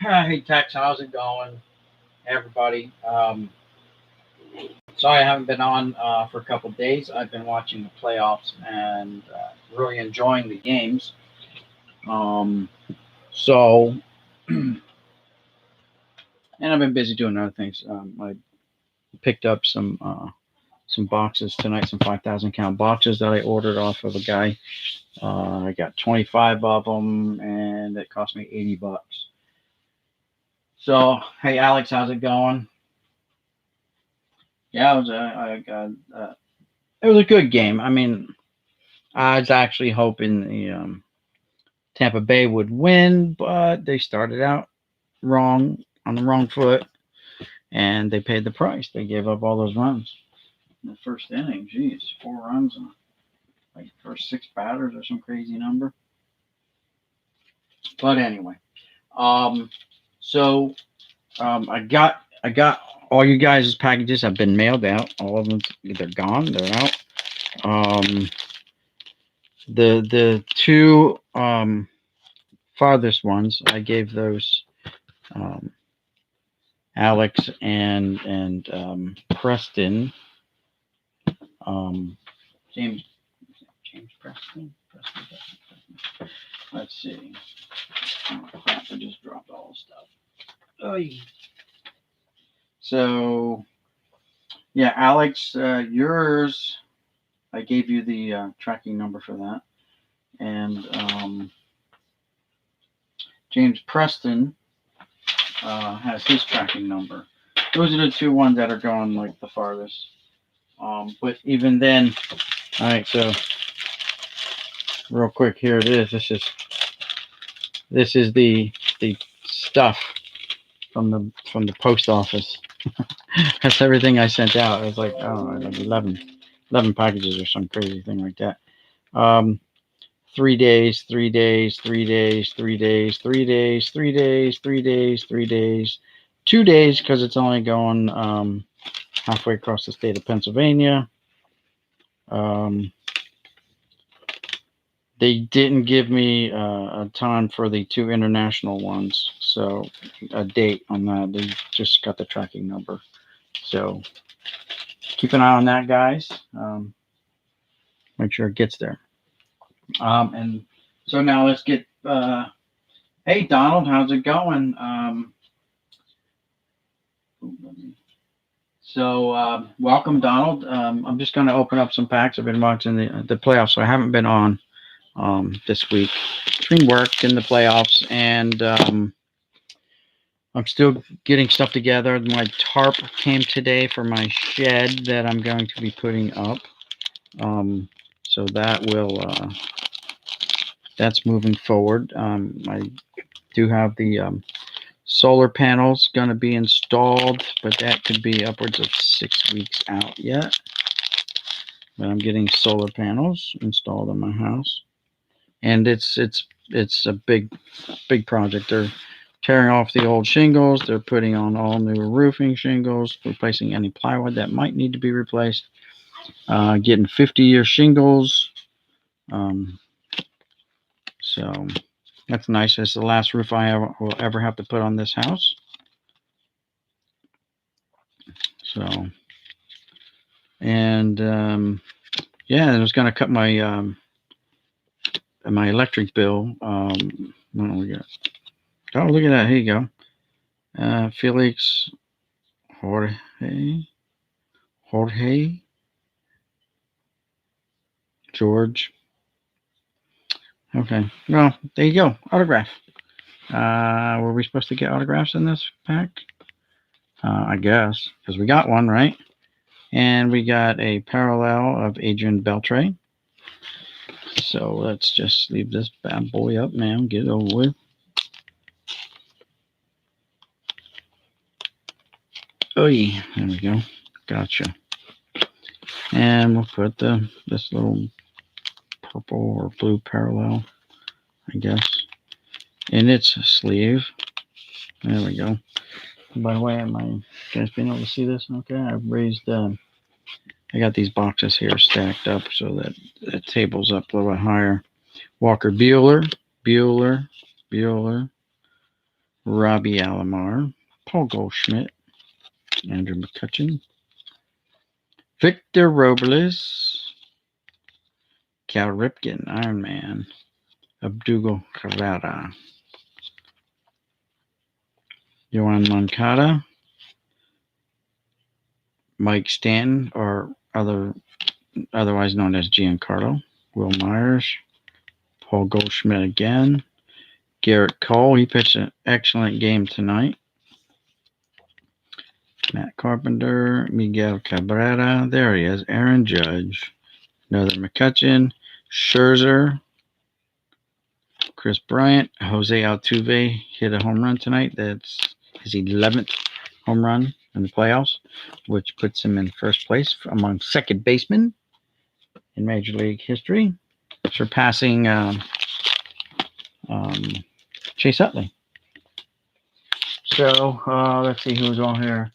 Hey Tex, how's it going, everybody? Sorry I haven't been on for a couple days. I've been watching the playoffs and really enjoying the games. Um, so, and I've been busy doing other things. I picked up some boxes tonight, some 5,000 count boxes that I ordered off of a guy. I got 25 of them, and it cost me $80. So, hey Alex, how's it going? Yeah, it was a good game. I mean, I was actually hoping the Tampa Bay would win, but they started out wrong on the wrong foot, and they paid the price. They gave up all those runs in the first inning. Geez, 4 runs in like first six batters or some crazy number. But anyway, um, so I got all you guys' packages have been mailed out. All of them, they're gone. They're out. Um, the two farthest ones, I gave those um, Alex and Preston. Um, James James Preston. Let's see. Oh crap! I just dropped all the stuff. Oh, yeah. So yeah, Alex, yours. I gave you the tracking number for that, and James Preston has his tracking number. Those are the two ones that are going like the farthest. But even then, all right. So real quick, here it is. This is the stuff from the post office. That's everything I sent out. It was like, oh, like 11 packages or some crazy thing like that. Um, 3 days, 3 days, 3 days, 3 days, 3 days, 3 days, 3 days, 3 days, 2 days because it's only going halfway across the state of Pennsylvania. Um, they didn't give me a time for the two international ones, so a date on that. They just got the tracking number. So keep an eye on that, guys. Make sure it gets there. And so now let's get. Hey, Donald, how's it going? So welcome, Donald. I'm just going to open up some packs. I've been watching the playoffs, so I haven't been on this week between work and the playoffs, and I'm still getting stuff together. My tarp came today for my shed that I'm going to be putting up. So that's moving forward. I do have the solar panels going to be installed, but that could be upwards of 6 weeks out yet. But I'm getting solar panels installed in my house, and it's a big project. They're tearing off the old shingles. They're putting on all new roofing shingles, replacing any plywood that might need to be replaced. Getting 50-year shingles. Um, so that's nice. It's the last roof will ever have to put on this house. So, and yeah, I was going to cut my electric bill. What do we got? Oh, look at that. Here you go. Felix Jorge, George. Okay. Well, there you go. Autograph. Were we supposed to get autographs in this pack? I guess, because we got one, right? And we got a parallel of Adrian Beltre. So let's just leave this bad boy up, man. Get it over with. Oh, yeah. There we go. Gotcha. And we'll put this little purple or blue parallel, I guess, in its sleeve. There we go. By the way, am I guys being able to see this? Okay, I've raised. I got these boxes here stacked up so that the table's up a little bit higher. Walker Bueller, Robbie Alomar, Paul Goldschmidt, Andrew McCutcheon, Victor Robles, Cal Ripken, Iron Man, Abdul Carrera, Yohan Moncada, Mike Stanton, or otherwise known as Giancarlo, Will Myers, Paul Goldschmidt again, Garrett Cole, he pitched an excellent game tonight. Matt Carpenter, Miguel Cabrera, there he is, Aaron Judge, another McCutcheon, Scherzer, Chris Bryant, Jose Altuve hit a home run tonight. That's his 11th home run in the playoffs, which puts him in first place among second basemen in Major League history, surpassing Chase Utley. So let's see who's on here.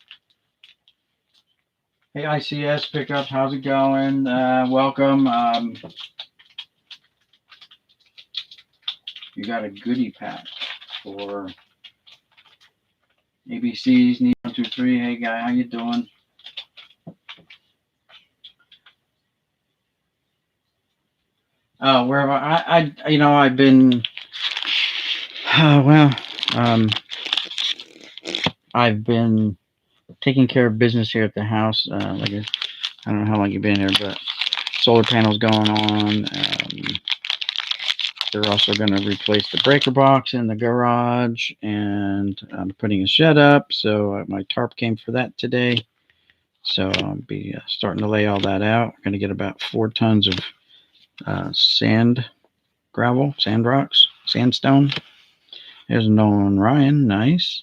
Hey, ICS Pickup, how's it going? Welcome. You got a goodie pack for ABCs, Need 123. Hey, guy, how you doing? Wherever I've been. I've been taking care of business here at the house. I don't know how long you've been here, but solar panels going on. They're also going to replace the breaker box in the garage, and I'm putting a shed up. So my tarp came for that today. So I'll be starting to lay all that out. We're going to get about 4 tons of sand, gravel, sand rocks, sandstone. There's Nolan Ryan, nice.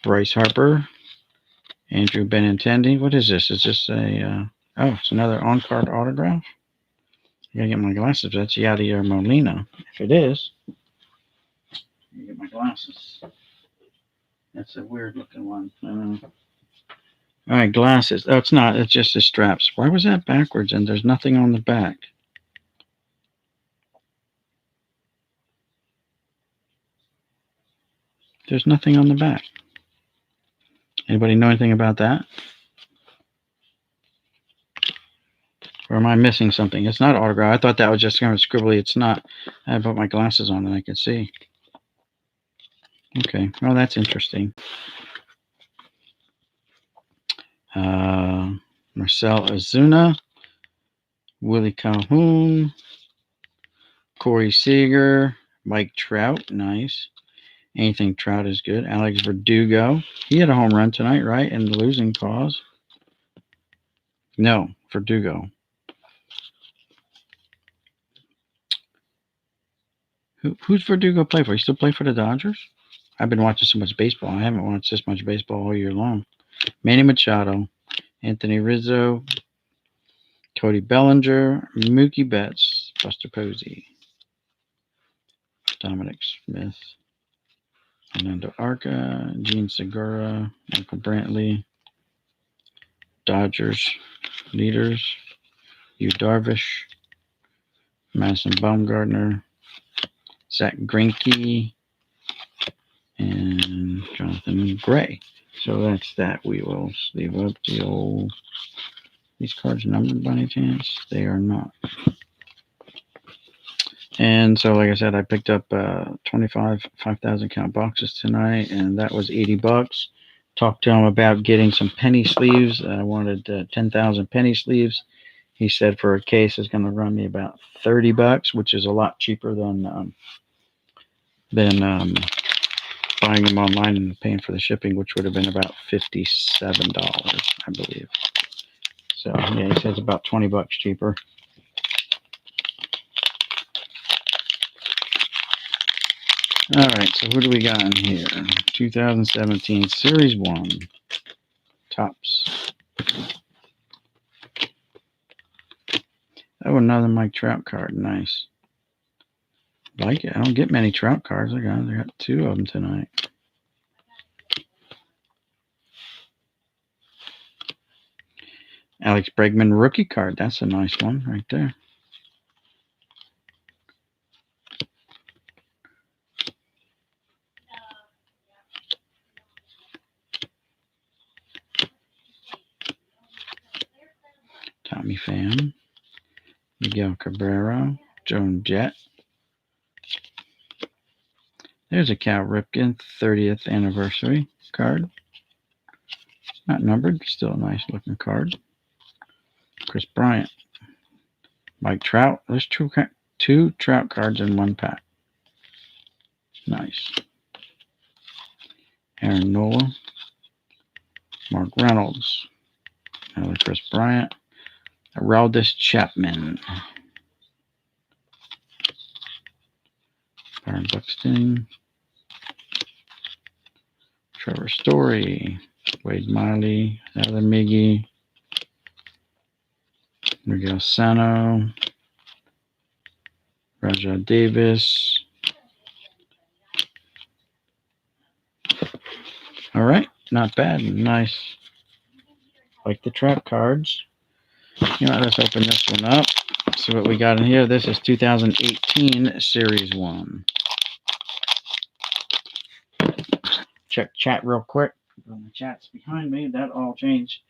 Bryce Harper, Andrew Benintendi. What is this? Is this a it's another on-card autograph? I gotta get my glasses. That's Yadier Molina. If it is, I get my glasses. That's a weird looking one. All right, glasses. Oh, it's not. It's just the straps. Why was that backwards? And there's nothing on the back. There's nothing on the back. Anybody know anything about that? Or am I missing something? It's not autograph. I thought that was just kind of scribbly. It's not. I put my glasses on and I can see. Okay, well, that's interesting. Marcell Ozuna, Willie Calhoun, Corey Seager, Mike Trout, nice. Anything Trout is good. Alex Verdugo, he had a home run tonight, right? In the losing cause. No, Verdugo. Who's Verdugo play for? He still play for the Dodgers? I've been watching so much baseball. I haven't watched this much baseball all year long. Manny Machado, Anthony Rizzo, Cody Bellinger, Mookie Betts, Buster Posey, Dominic Smith, Fernando Arca, Gene Segura, Michael Brantley, Dodgers leaders, Yu Darvish, Madison Baumgartner, Zach Greinke, and Jonathan Gray. So that's that. We will leave up the old. These cards numbered by any chance? They are not. And so, like I said, I picked up 25 5,000 count boxes tonight, and that was $80. Talked to him about getting some penny sleeves. I wanted 10,000 penny sleeves. He said for a case it's going to run me about $30, which is a lot cheaper than buying them online and paying for the shipping, which would have been about $57, I believe. So yeah, he says about $20 cheaper. All right, so who do we got in here? 2017 Series 1 Topps. Oh, another Mike Trout card. Nice. Like it. I don't get many Trout cards. I got 2 of them tonight. Alex Bregman rookie card. That's a nice one right there. Tommy Pham, Miguel Cabrera, Joan Jett. There's a Cal Ripken 30th anniversary card. Not numbered, still a nice looking card. Chris Bryant, Mike Trout. There's two Trout cards in one pack. Nice. Aaron Nola, Mark Reynolds, another Chris Bryant, Aroldis Chapman, Byron Buxton, Trevor Story, Wade Miley, another Miggy, Miguel Sano, Raja Davis. All right, not bad, nice. Like the trap cards. You know, let's open this one up. See what we got in here. This is 2018 Series 1. Check chat real quick. The chat's behind me. That all changed.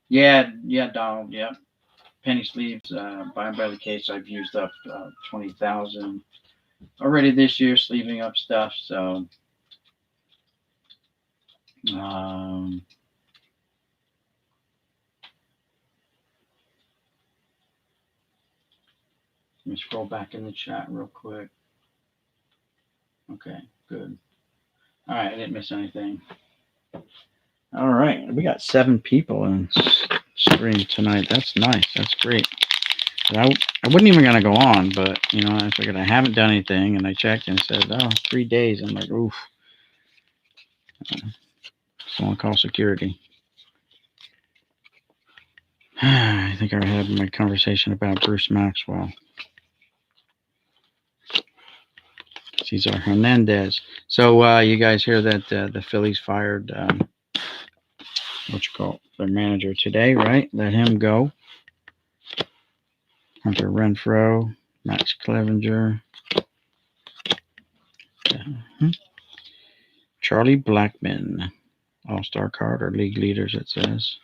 Yeah, Donald. Yeah, penny sleeves. By the case, I've used up 20,000 already this year, sleeving up stuff. So, let me scroll back in the chat real quick. Okay, good. All right, I didn't miss anything. All right, we got 7 people in stream tonight. That's nice. That's great. I wasn't even going to go on, but, you know, I figured I haven't done anything, and I checked and it said, oh, 3 days. I'm like, oof. Someone call security. I think I had my conversation about Bruce Maxwell. Cesar Hernandez. So you guys hear that the Phillies fired their manager today, right? Let him go. Hunter Renfroe, Max Clevenger, Charlie Blackmon, All-Star card or league leaders, it says.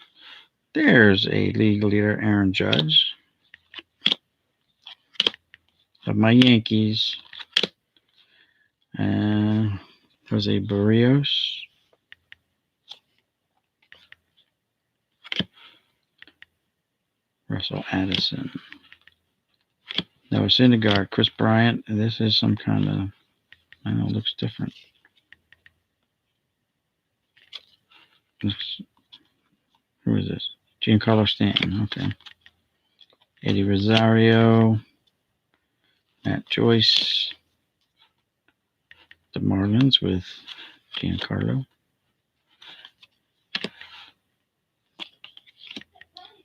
There's a league leader, Aaron Judge. Of my Yankees. Jose Barrios. Russell Addison. Noah Syndergaard, Chris Bryant. This is some kind of, I know, it looks different. Who is this? Giancarlo Stanton. Okay. Eddie Rosario. Matt Joyce. The Marlins with Giancarlo.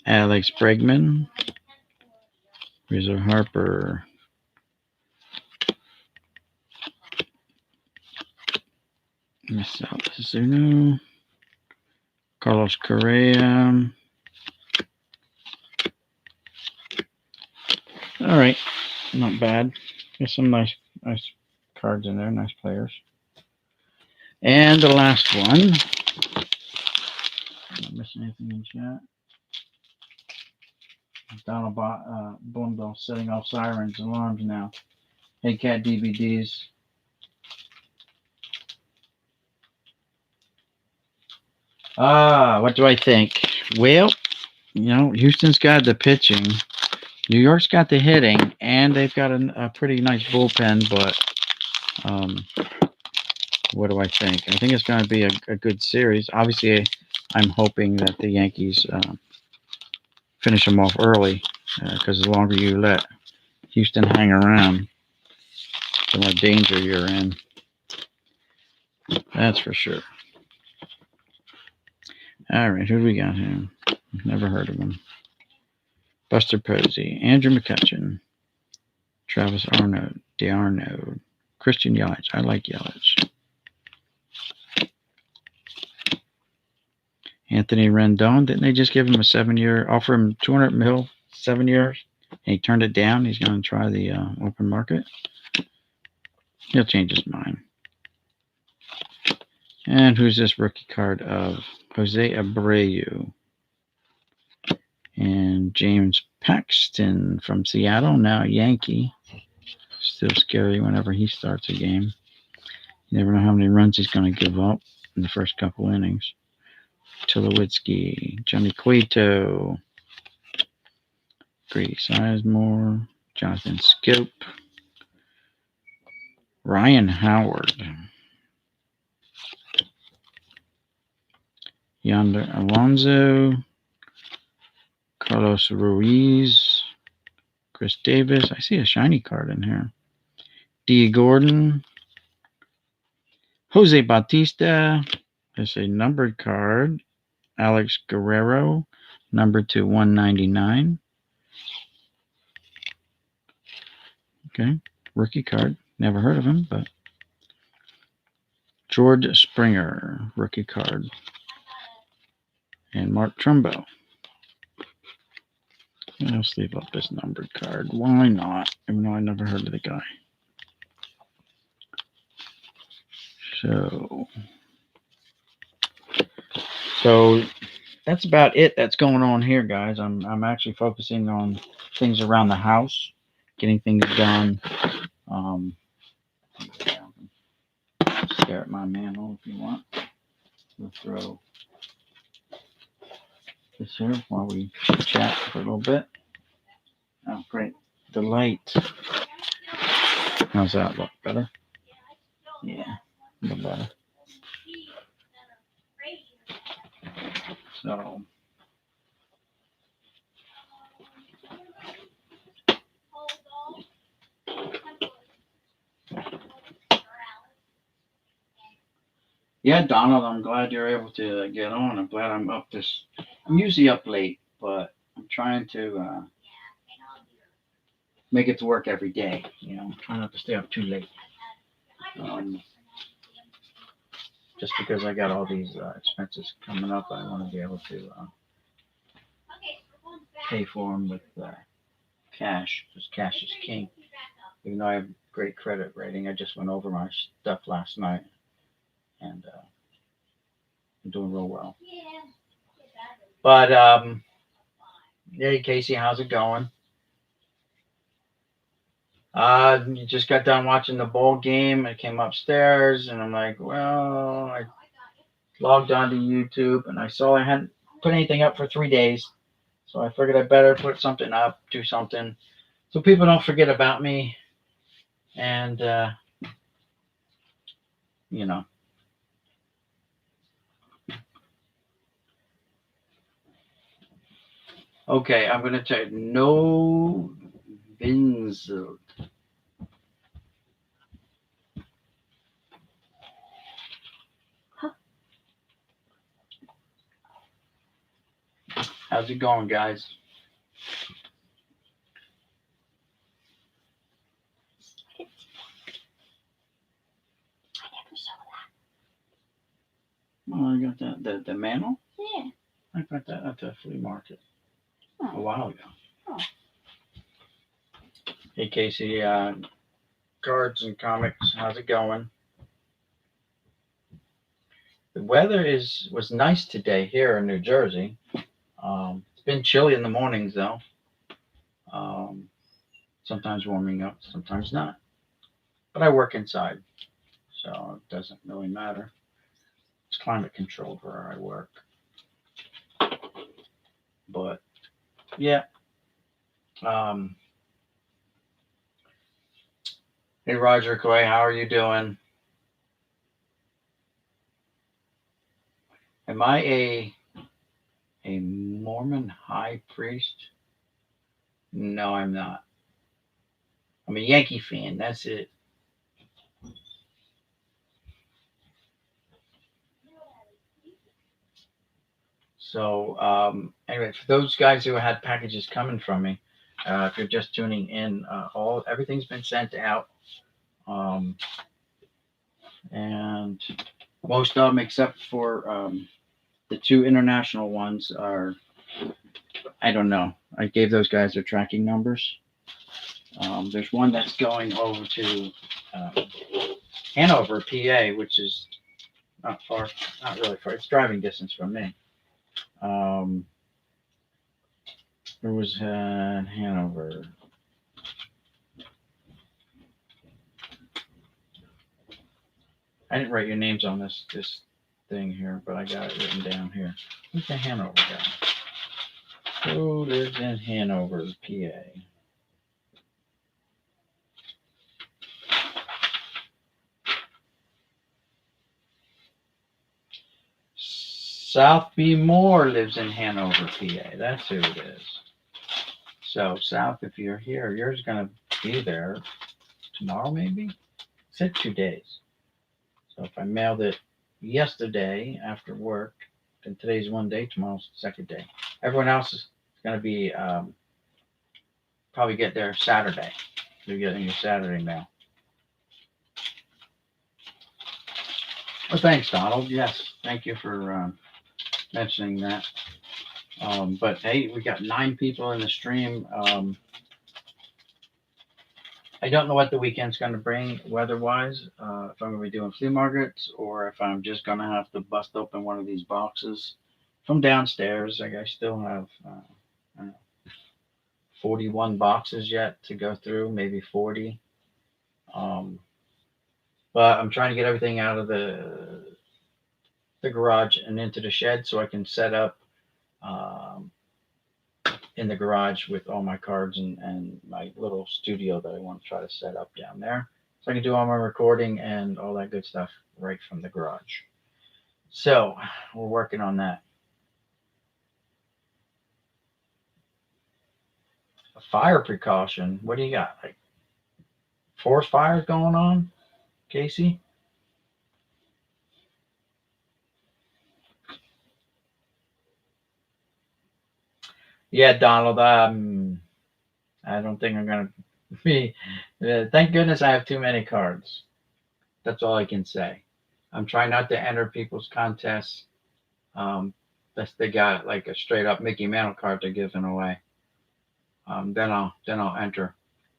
Alex Bregman. Rizzo Harper. Sal Zuno. Carlos Correa. All right, not bad. There's some nice cards in there, nice players. And the last one. Not missing anything in chat. Donald Boonville setting off sirens, alarms now. Hey, Cat DVDs. What do I think? Well, you know, Houston's got the pitching. New York's got the hitting, and they've got a pretty nice bullpen, but what do I think? I think it's going to be a good series. Obviously, I'm hoping that the Yankees finish them off early, because the longer you let Houston hang around, the more danger you're in. That's for sure. All right, who do we got here? Never heard of him. Buster Posey, Andrew McCutchen, Travis d'Arnaud, Christian Yelich. I like Yelich. Anthony Rendon. Didn't they just give him a 7-year, offer him $200 million, 7 years? And he turned it down. He's going to try the open market. He'll change his mind. And who's this rookie card of Jose Abreu. And James Paxton from Seattle, now Yankee. Still scary whenever he starts a game. You never know how many runs he's going to give up in the first couple innings. Tulowitzki, Johnny Cueto, Grady Sizemore, Jonathan Scope, Ryan Howard, Yonder Alonso, Carlos Ruiz, Chris Davis. I see a shiny card in here. D. Gordon, Jose Bautista. There's a numbered card. Alex Guerrero, number 2/199. Okay, rookie card. Never heard of him, but George Springer, rookie card. And Mark Trumbo. Let's leave up this numbered card. Why not? Even though I never heard of the guy. So that's about it that's going on here, guys. I'm actually focusing on things around the house, getting things done. Stare at my manhole if you want. We'll throw this here while we chat for a little bit. Oh, great. The light. How's that look? Better? Yeah, a little better. So, yeah, Donald, I'm glad you're able to get on. I'm glad I'm up this. I'm usually up late, but I'm trying to make it to work every day. You know, try not to stay up too late. Just because I got all these expenses coming up, I want to be able to pay for them with cash, because cash is king. Even though I have great credit rating, I just went over my stuff last night, and I'm doing real well. But hey, Casey, how's it going? You just got done watching the bowl game. I came upstairs, and I'm like, well, I logged onto YouTube, and I saw I hadn't put anything up for 3 days. So I figured I better put something up, do something, so people don't forget about me. And, you know. Okay, I'm going to type no Vinzel. How's it going, guys? Oh, I got that. The mantle? Yeah. I got that at the flea market a while ago. Oh. Hey, Casey, cards and comics, how's it going? The weather was nice today here in New Jersey. It's been chilly in the mornings, though. Sometimes warming up, sometimes not. But I work inside, so it doesn't really matter. It's climate controlled where I work. But yeah. Hey, Roger Clay, how are you doing? Am I a Mormon high priest? No, I'm not. I'm a Yankee fan. That's it. So anyway, for those guys who had packages coming from me, if you're just tuning in, everything's been sent out, and most of them, except for the 2 international ones, are, I don't know. I gave those guys their tracking numbers. There's one that's going over to Hanover, PA, which is not far, not really far. It's driving distance from me. Um, it was Hanover. I didn't write your names on this thing here, but I got it written down here. Who's the Hanover guy? Who lives in Hanover, PA? South B. Moore lives in Hanover, PA. That's who it is. So, South, if you're here, yours is going to be there tomorrow, maybe? It said 2 days. So, if I mailed it yesterday after work, then today's one day, tomorrow's the second day. Everyone else is going to be probably get there Saturday. You're getting your Saturday mail. Well, thanks, Donald. Yes, thank you for mentioning that. But hey, we got 9 people in the stream. I don't know what the weekend's going to bring weather-wise. If I'm going to be doing flea markets or if I'm just going to have to bust open one of these boxes from downstairs. Like I still have I don't know, 41 boxes yet to go through, maybe 40. Um, but I'm trying to get everything out of the garage and into the shed so I can set up um, in the garage with all my cards and my little studio that I want to try to set up down there. So I can do all my recording and all that good stuff right from the garage. So we're working on that. A fire precaution. What do you got? Like forest fires going on, Casey? Yeah, Donald. I don't think I'm gonna be. Thank goodness I have too many cards. That's all I can say. I'm trying not to enter people's contests. Unless they got like a straight up Mickey Mantle card they're giving away. Then I'll enter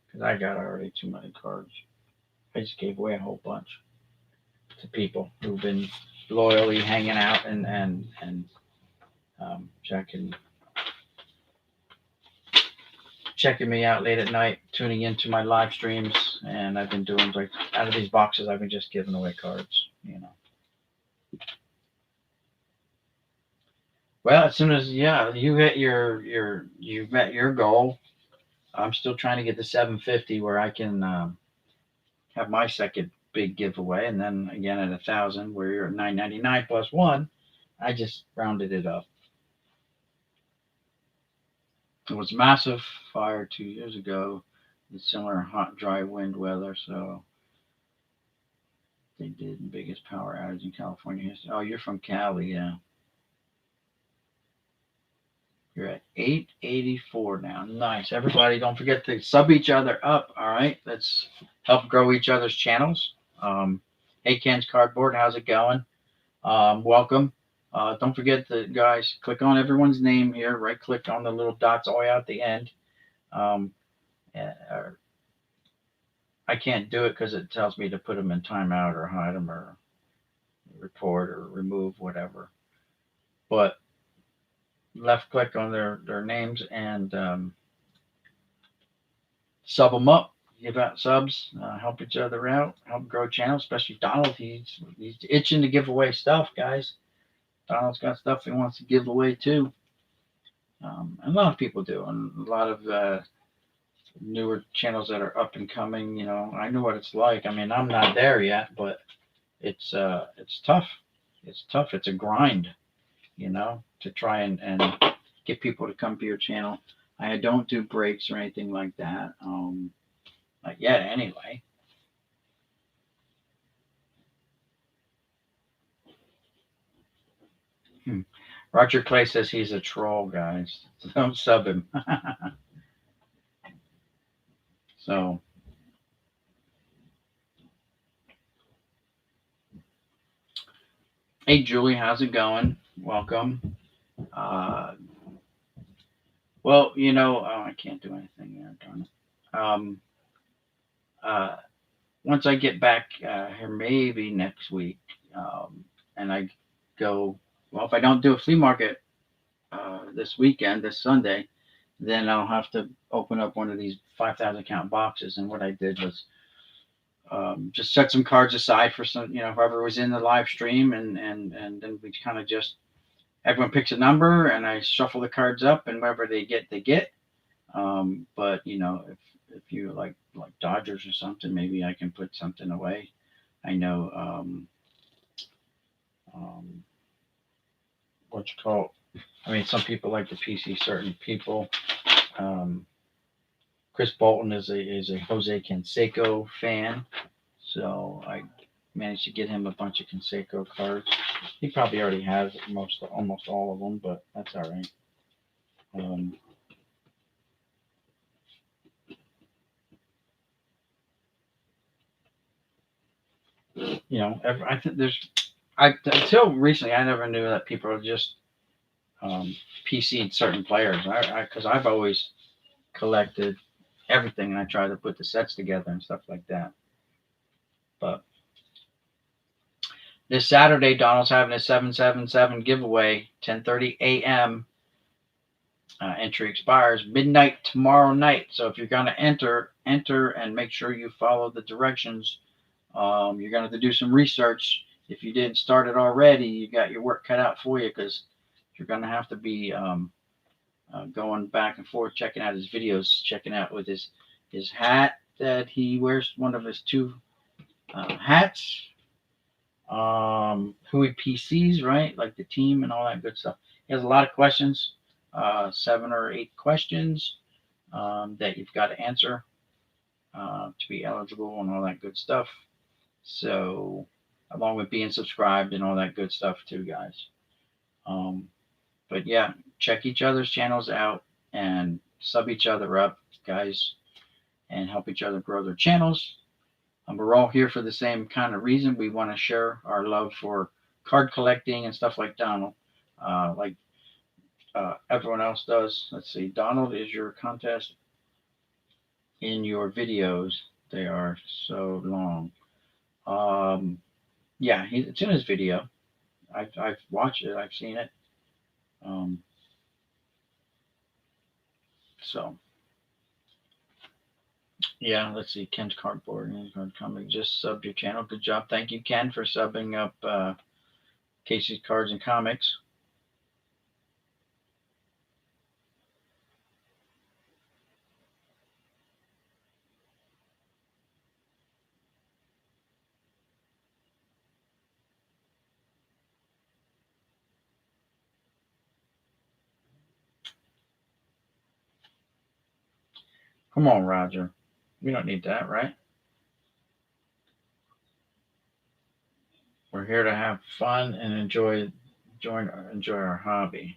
because I got already too many cards. I just gave away a whole bunch to people who've been loyally hanging out and checking me out late at night, tuning into my live streams, and I've been doing like out of these boxes, I've been just giving away cards. Well, as soon as you hit you've met your goal. I'm still trying to get to 750 where I can have my second big giveaway, and then again at 1,000 where you're at 999 plus one. I just rounded it up. It was massive fire 2 years ago, with similar hot, dry wind weather. So they did the biggest power outage in California history. Oh, you're from Cali, yeah. You're at 884 now. Nice. Everybody, don't forget to sub each other up. All right. Let's help grow each other's channels. Hey, Ken's Cardboard, how's it going? Welcome. Don't forget to, guys, click on everyone's name here. Right click on the little dots all the way out the end. Um, or I can't do it because it tells me to put them in timeout or hide them or report or remove, whatever. But left click on their names and sub them up, give out subs, help each other out, help grow channels. Especially Donald, he's itching to give away stuff, guys. Donald's got stuff he wants to give away too. And a lot of people do, and a lot of newer channels that are up and coming. I know what it's like. I mean, I'm not there yet, but it's tough. It's tough. It's a grind, to try and get people to come to your channel. I don't do breaks or anything like that. Not yet, anyway. Roger Clay says he's a troll, guys. Don't sub him. So, hey, Julie, how's it going? Welcome. Uh, well, I can't do anything there, darn it. Uh, Once I get back here, maybe next week, and I go, well, if I don't do a flea market this weekend, this Sunday, then I'll have to open up one of these 5,000 count boxes. And what I did was just set some cards aside for some, whoever was in the live stream, and then we kind of just everyone picks a number, and I shuffle the cards up, and whatever they get, they get. But if you like Dodgers or something, maybe I can put something away. I know um, what you call. I mean, some people like the PC. Certain people. Um, Chris Bolton is a Jose Canseco fan, so I managed to get him a bunch of Canseco cards. He probably already has almost all of them, but that's all right. Um, I think until recently I never knew that people are just PC'd certain players. Because I've always collected everything, and I try to put the sets together and stuff like that. But this Saturday, Donald's having a 777 giveaway, 10:30 a.m. Entry expires midnight tomorrow night. So if you're going to enter and make sure you follow the directions. You're going to have to do some research. If you didn't start it already, you got your work cut out for you, because you're going to have to be going back and forth, checking out his videos, checking out with his hat that he wears, one of his two hats, who he PCs, right? Like the team and all that good stuff. He has a lot of questions, 7 or 8 questions that you've got to answer to be eligible and all that good stuff. So, along with being subscribed and all that good stuff too, guys. But yeah, check each other's channels out and sub each other up, guys, and help each other grow their channels. We're all here for the same kind of reason. We want to share our love for card collecting and stuff like Donald, like everyone else does. Let's see, Donald, is your contest in your videos? They are so long. Yeah, it's in his video. I've watched it. I've seen it. Um, so yeah, let's see. Ken's Cardboard and Card Comic just subbed your channel. Good job. Thank you, Ken, for subbing up Casey's Cards and Comics. Come on, Roger. We don't need that, right? We're here to have fun and enjoy our hobby.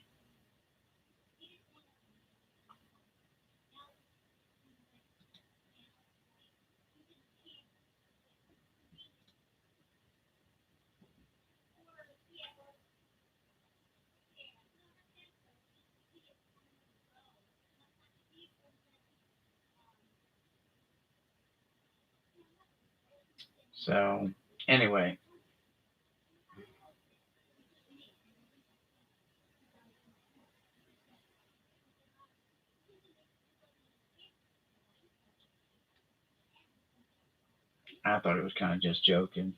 So anyway, I thought it was kind of just joking.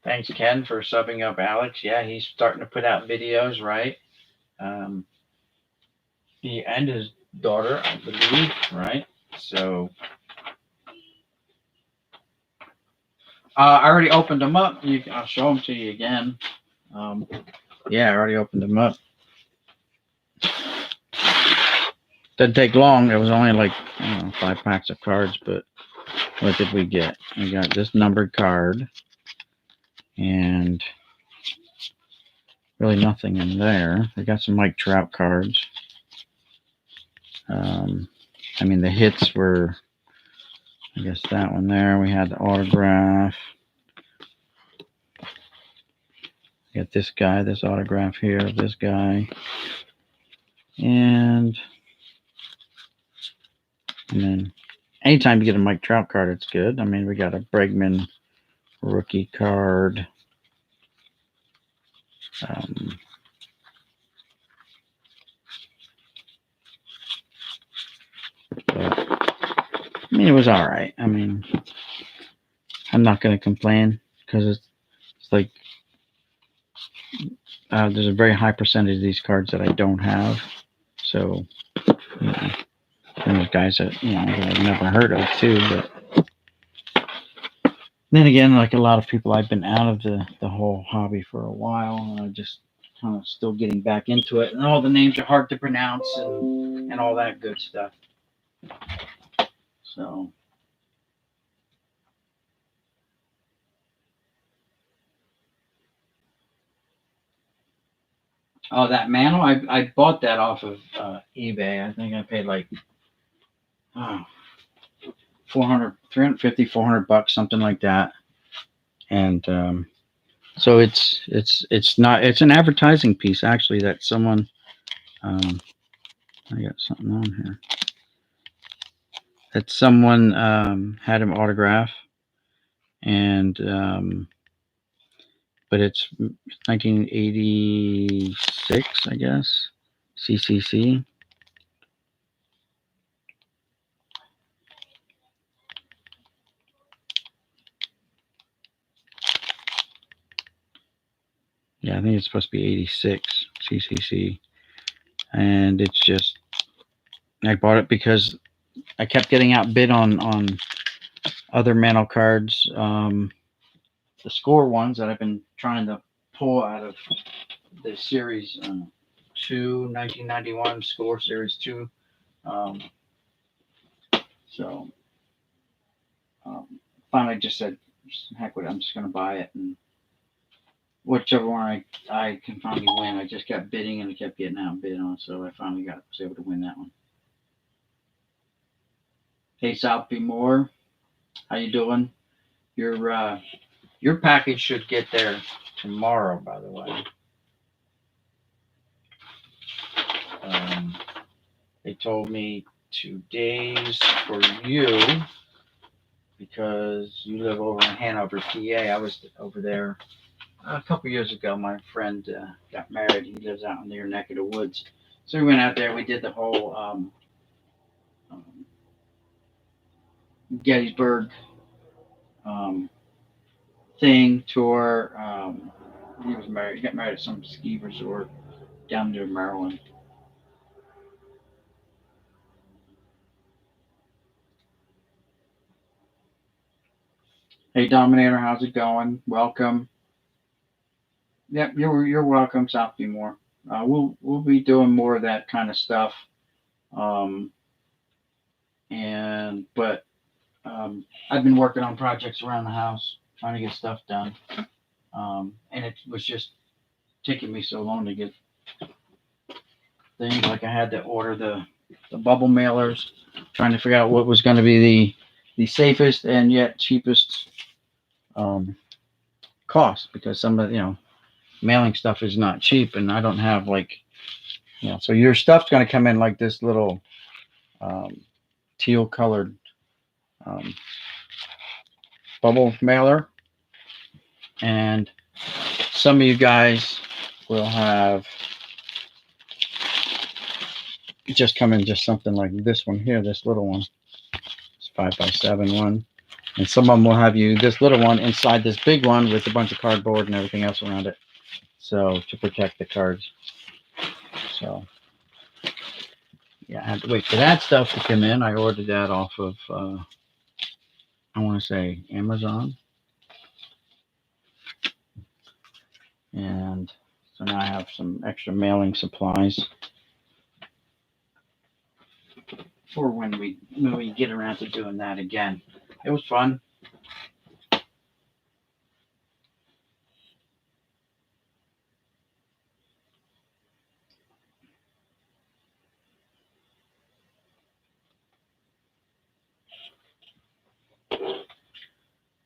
Thanks, Ken, for subbing up Alex. Yeah, he's starting to put out videos, right? Um, he and his daughter, I believe, right? So I already opened them up. I'll show them to you again. Yeah, I already opened them up. Didn't take long. It was only like 5 packs of cards, but what did we get? We got this numbered card, and really nothing in there. We got some Mike Trout cards. I mean, the hits were, I guess, that one there. We had the autograph. We got this guy, this autograph here of this guy. And then anytime you get a Mike Trout card, it's good. I mean, we got a Bregman rookie card. Um, but, I mean, it was all right. I mean, I'm not going to complain because it's like there's a very high percentage of these cards that I don't have. So, you know, and there's guys that, that I've never heard of too. But then again, like a lot of people, I've been out of the whole hobby for a while, and I'm just kind of still getting back into it. And all the names are hard to pronounce and all that good stuff. So, oh, that mantle, I bought that off of eBay. I think I paid like oh, 400, 350, 400 bucks, something like that. And so it's not, it's an advertising piece actually that someone I got something on here that someone had him autograph, and but it's 1986, I guess. CCC. Yeah, I think it's supposed to be 86 CCC, and it's just I bought it because I kept getting outbid on other mantle cards, the score ones that I've been trying to pull out of the series 2, 1991 score series 2. Um, so finally just said, heck with it, I'm just going to buy it. And whichever one I can finally win, I just kept bidding and I kept getting outbid on. So I finally was able to win that one. Hey, South B. Moore, how you doing? Your package should get there tomorrow, by the way. They told me 2 days for you because you live over in Hanover, PA. I was over there a couple years ago. My friend got married. He lives out in your neck of the woods. So we went out there. We did the whole um, Gettysburg um, thing tour. He was married. He got married at some ski resort down near Maryland. Hey, Dominator, how's it going? Welcome. Yep, you're welcome, South More. We'll be doing more of that kind of stuff. Um, and but I've been working on projects around the house, trying to get stuff done. And it was just taking me so long to get things. Like I had to order the bubble mailers, trying to figure out what was going to be the safest and yet cheapest um, cost, because some of mailing stuff is not cheap, and I don't have so your stuff's going to come in like this little um, teal colored um, bubble mailer, and some of you guys will have just come in just something like this one here, this little one. It's 5x7 one. And some of them will have you this little one inside this big one with a bunch of cardboard and everything else around it. So to protect the cards. So yeah, I had to wait for that stuff to come in. I ordered that off of I want to say Amazon. And so now I have some extra mailing supplies for when we get around to doing that again. It was fun.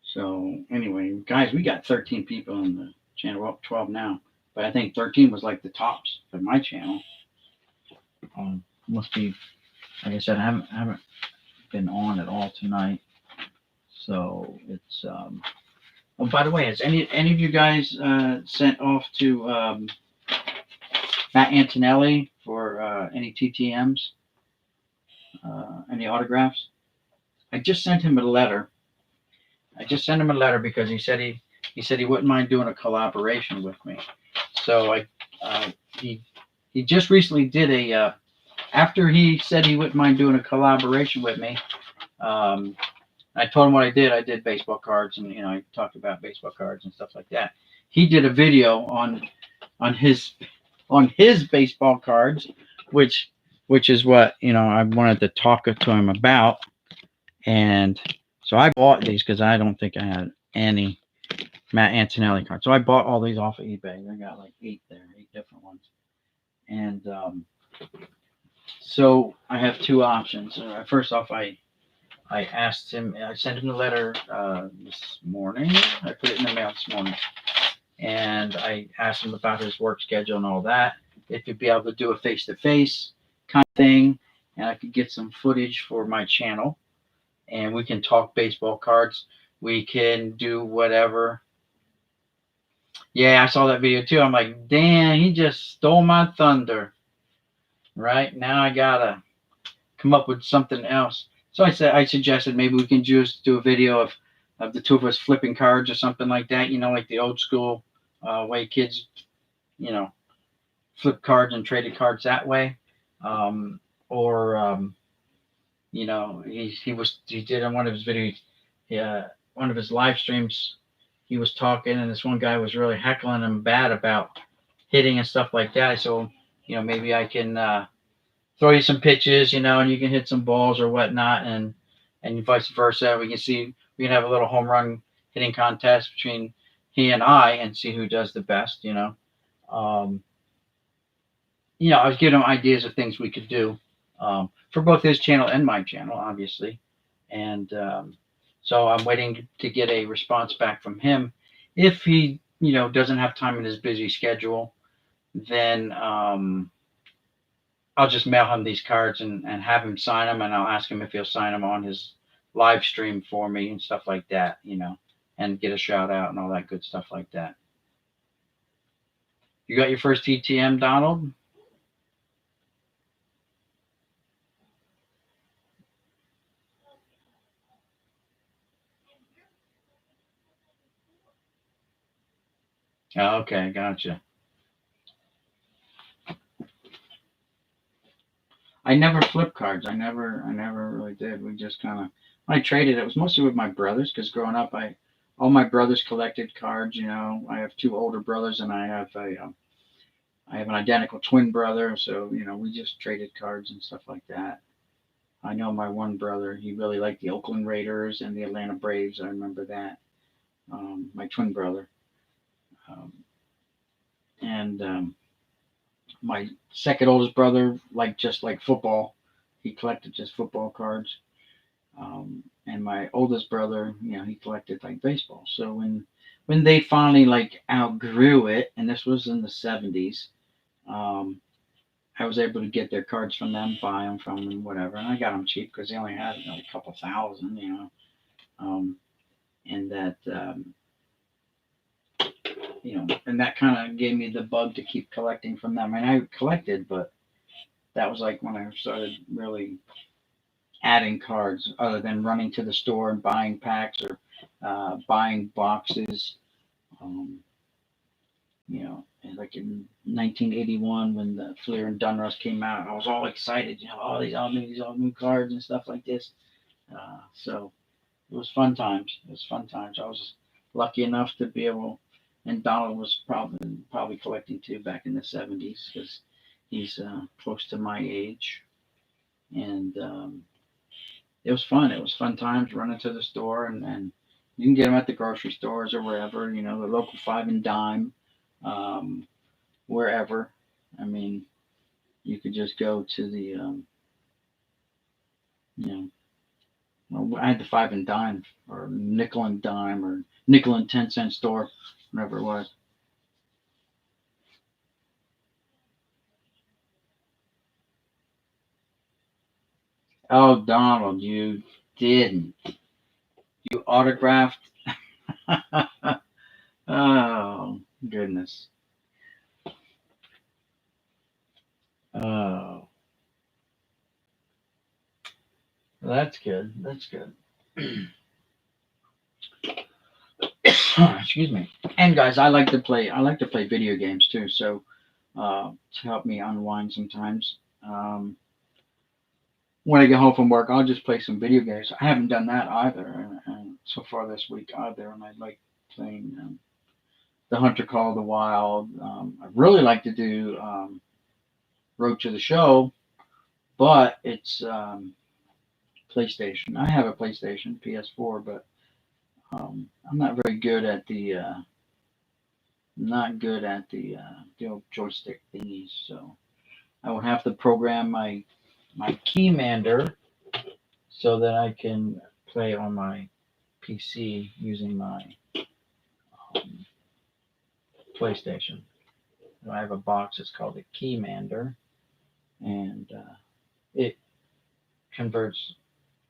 So anyway, guys, we got 13 people on the channel. Well, 12 now, but I think 13 was like the tops for my channel. Must be, like I said, I haven't been on at all tonight, so it's Oh, by the way, has any of you guys sent off to Matt Antonelli for any TTMs, any autographs? I just sent him a letter. I just sent him a letter because he said he wouldn't mind doing a collaboration with me. So he just recently did a after he said he wouldn't mind doing a collaboration with me. I told him what I did. I did baseball cards, and I talked about baseball cards and stuff like that. He did a video on his baseball cards, which is what I wanted to talk to him about. And so I bought these because I don't think I had any Matt Antonelli cards. So I bought all these off of eBay. I got like 8 there, 8 different ones. And so I have 2 options. First off, I asked him, I sent him a letter this morning. I put it in the mail this morning. And I asked him about his work schedule and all that. If he'd be able to do a face-to-face kind of thing, and I could get some footage for my channel. And we can talk baseball cards. We can do whatever. Yeah, I saw that video too. I'm like, damn, he just stole my thunder. Right now I gotta come up with something else. So I suggested maybe we can just do a video of the 2 of us flipping cards or something like that. Like the old school way kids, flip cards and traded cards that way. He did on one of his videos, one of his live streams. He was talking, and this one guy was really heckling him bad about hitting and stuff like that. So, maybe I can throw you some pitches, and you can hit some balls or whatnot, and vice versa. We can have a little home run hitting contest between he and I, and see who does the best. I was giving him ideas of things we could do for both his channel and my channel, obviously, and so I'm waiting to get a response back from him. If he, doesn't have time in his busy schedule, then I'll just mail him these cards and have him sign them, and I'll ask him if he'll sign them on his live stream for me and stuff like that, and get a shout out and all that good stuff like that. You got your first TTM, Donald? Oh, okay, gotcha. I never flipped cards. I never really did. We just kind of, when I traded, it was mostly with my brothers, because growing up, all my brothers collected cards. I have 2 older brothers, and I have an identical twin brother. So we just traded cards and stuff like that. I know my one brother, he really liked the Oakland Raiders and the Atlanta Braves. I remember that. My twin brother. And my second oldest brother just like football. He collected just football cards. And my oldest brother, he collected like baseball. So when they finally outgrew it, and this was in the 70s, I was able to get their cards from them, buy them from them, whatever. And I got them cheap because they only had a couple thousand, and that, and that kind of gave me the bug to keep collecting from them. I mean, I collected, but that was like when I started really adding cards, other than running to the store and buying packs or buying boxes. Like in 1981 when the Fleer and Donruss came out, I was all excited. All these all new cards and stuff like this. So it was fun times. I was lucky enough to be able, and Donald was probably collecting too back in the 70s, because he's close to my age, and it was fun. It was fun times running to the store, and you can get them at the grocery stores or wherever, the local 5 and dime, wherever. I mean, you could just go to the, I had the 5 and dime or nickel and dime or nickel and 10-cent store, whatever it was. Oh, Donald, you didn't. You autographed. Goodness. Oh, that's good. That's good. Excuse me. And guys, I like to play. I like to play video games too. So to help me unwind sometimes. When I get home from work, I'll just play some video games. I haven't done that either, and so far this week either. And I like playing the Hunter Call of the Wild. I really like to do Road to the Show, but it's PlayStation. I have a PlayStation, PS4, but I'm not very good at the old joystick thingies. So I would have to program my Keymander so that I can play on my PC using my um, PlayStation. I have a box. It's called a Keymander, and it converts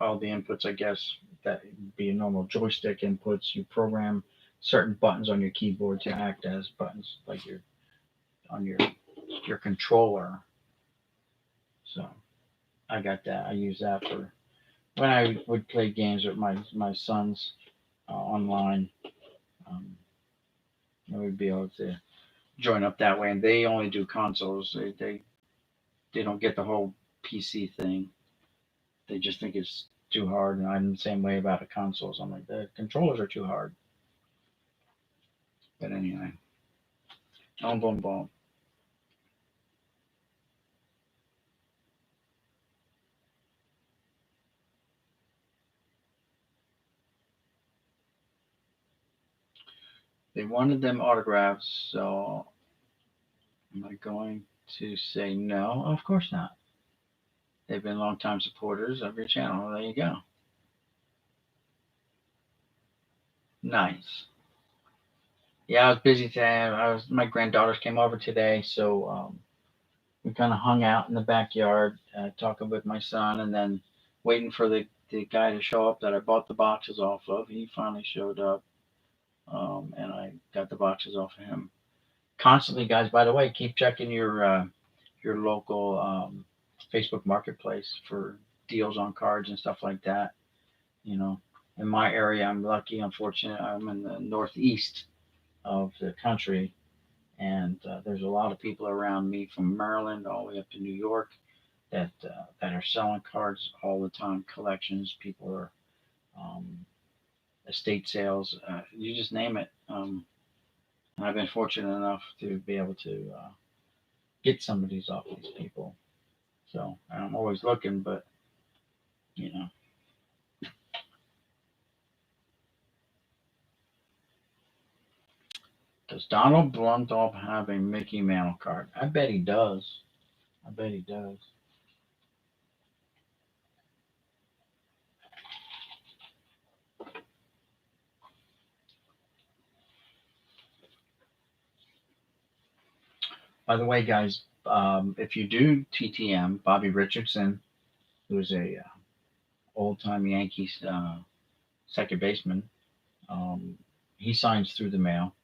all the inputs. I guess that would be normal joystick inputs. You program certain buttons on your keyboard to act as buttons, like your on your controller. So I got that. I use that for when I would play games with my sons online. Um, I would be able to join up that way, and they only do consoles. They don't get the whole PC thing. They just think it's too hard, and I'm the same way about the consoles. I'm like the controllers are too hard. But anyway, boom, boom, boom. They wanted them autographs, so am I going to say no? Of course not. They've been longtime supporters of your channel. There you go. Nice. Yeah, I was busy today. My granddaughters came over today, so we kind of hung out in the backyard, talking with my son, and then waiting for the guy to show up that I bought the boxes off of. He finally showed up, and I got the boxes off of him. Constantly, guys. By the way, keep checking your local Facebook Marketplace for deals on cards and stuff like that. You know, in my area, I'm lucky. Unfortunate, I'm in the northeast of the country, and there's a lot of people around me from Maryland all the way up to New York that are selling cards all the time. Collections, people are estate sales, you just name it. And I've been fortunate enough to be able to get some of these off these people. So I'm always looking, but you know, does Donald Blundell have a Mickey Mantle card? I bet he does. I bet he does. By the way, guys, if you do TTM, Bobby Richardson, who's a old time Yankees second baseman, um, he signs through the mail,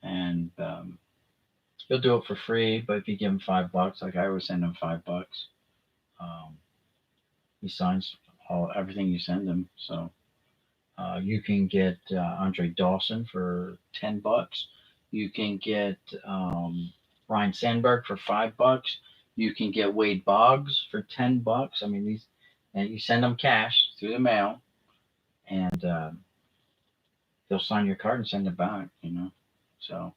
and he'll do it for free. But if you give him $5, like I always send him $5, um, he signs everything you send him. So you can get Andre Dawson for $10. You can get Ryan Sandberg for $5. You can get Wade Boggs for $10. I mean these, and you send them cash through the mail, and they'll sign your card and send it back. You know, so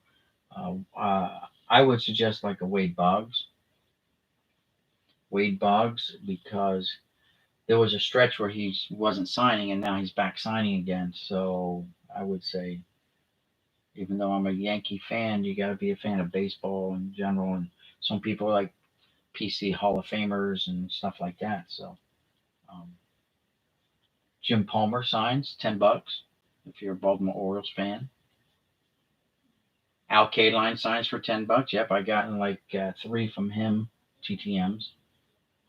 I would suggest like a Wade Boggs, because there was a stretch where he wasn't signing, and now he's back signing again. So I would say, even though I'm a Yankee fan, you got to be a fan of baseball in general. And some people are like PC Hall of Famers and stuff like that. So um, Jim Palmer signs $10 if you're a Baltimore Orioles fan. Al Kaline signs for $10. Yep, I gotten like three from him, TTMs.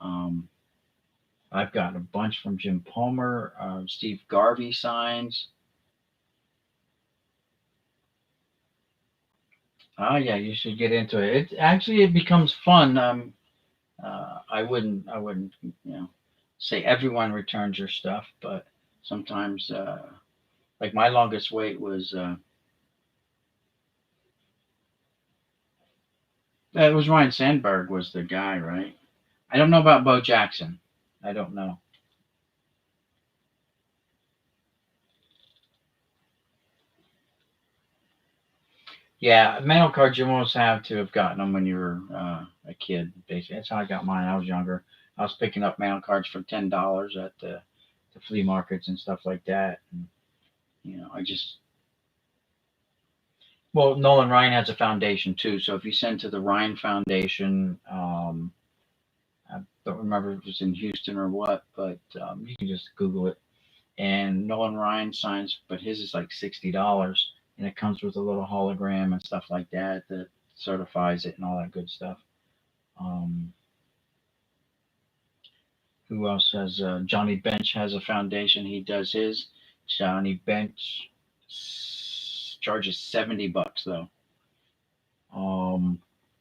Um, I've gotten a bunch from Jim Palmer. Steve Garvey signs. Oh yeah, you should get into it. It actually it becomes fun. I wouldn't, say everyone returns your stuff, but sometimes, like my longest wait was, it was Ryan Sandberg was the guy, right? I don't know about Bo Jackson. I don't know. Yeah, mail cards you almost have to have gotten them when you were a kid. Basically, that's how I got mine. I was younger. I was picking up mail cards for $10 at the flea markets and stuff like that. And, I just well, Nolan Ryan has a foundation too. So if you send to the Ryan Foundation, I don't remember if it was in Houston or what, but you can just Google it. And Nolan Ryan signs, but his is like $60, and it comes with a little hologram and stuff like that that certifies it and all that good stuff. Um, who else has? Johnny Bench has a foundation. He does his. Johnny Bench charges $70 though.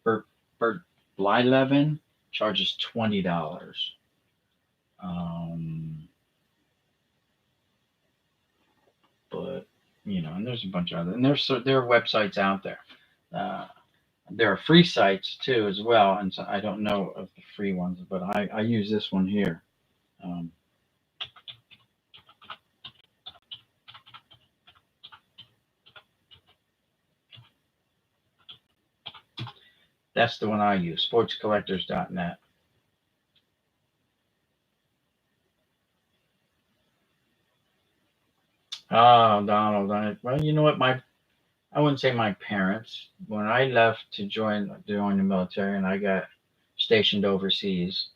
Bert Bert Blyleven charges $20. Um, but and there's a bunch of other, and there are websites out there. Uh, there are free sites too as well, and so I don't know of the free ones, but I use this one here. Um, that's the one I use, sportscollectors.net. Oh, Donald, well, you know what? I wouldn't say my parents. When I left to join the military, and I got stationed overseas,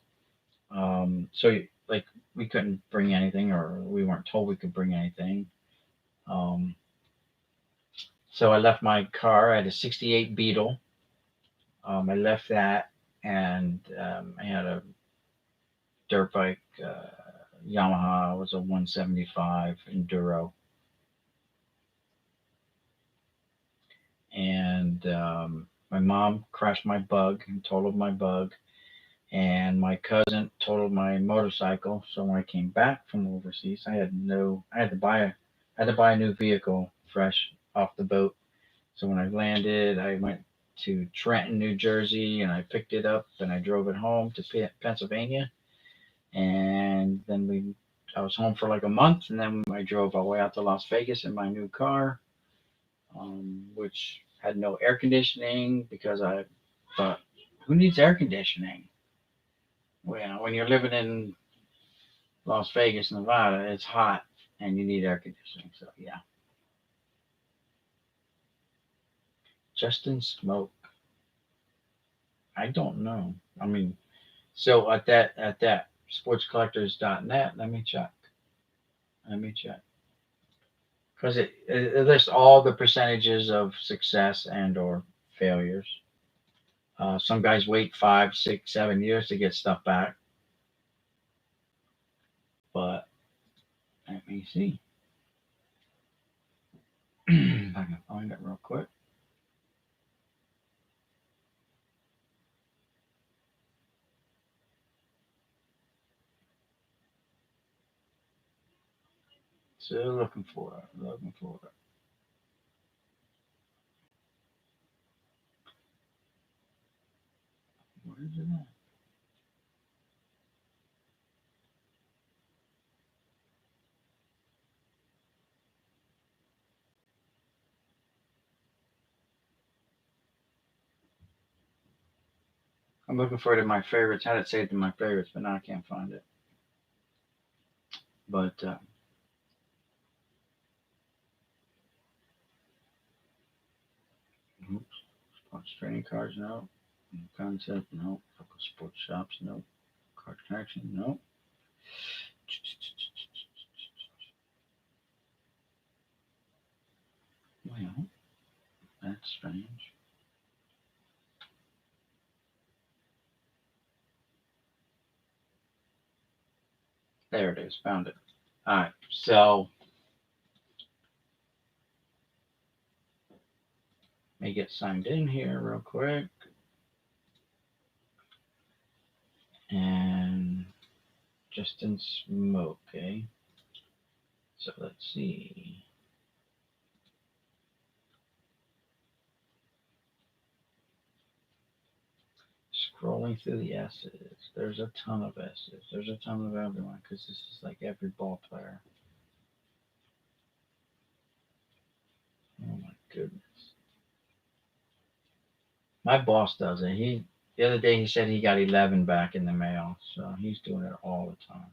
so like we couldn't bring anything, or we weren't told we could bring anything. Um, so I left my car. I had a '68 Beetle. I left that, and I had a dirt bike. Yamaha was a 175 Enduro, and my mom crashed my bug and totaled my bug, and my cousin totaled my motorcycle. So when I came back from overseas, I had to buy a new vehicle fresh off the boat. So when I landed, I went to Trenton, New Jersey, and I picked it up and I drove it home to Pennsylvania, and then I was home for like a month, and then I drove all the way out to Las Vegas in my new car, which had no air conditioning because I thought, who needs air conditioning? Well, when you're living in Las Vegas, Nevada, it's hot and you need air conditioning. So yeah, Justin Smoke. I don't know. I mean, so at that sportscollectors.net, let me check. Let me check. Because it lists all the percentages of success and or failures. Some guys wait 5, 6, 7 years to get stuff back, but let me see. If I can find it real quick. Still looking for it. Looking for it. Where is it at? I'm looking for it in my favorites. Had it saved in my favorites, but now I can't find it. But oops, sports training cards, no. Concept, no. Local sports shops, no. Card connection, no. Well, that's strange. There it is. Found it. All right. So Let me get signed in here real quick. And Justin Smoke, okay? So let's see. Scrolling through the S's. There's a ton of S's. There's a ton of everyone because this is like every ball player. Oh my goodness. My boss does it. The other day he said he got 11 back in the mail, so he's doing it all the time.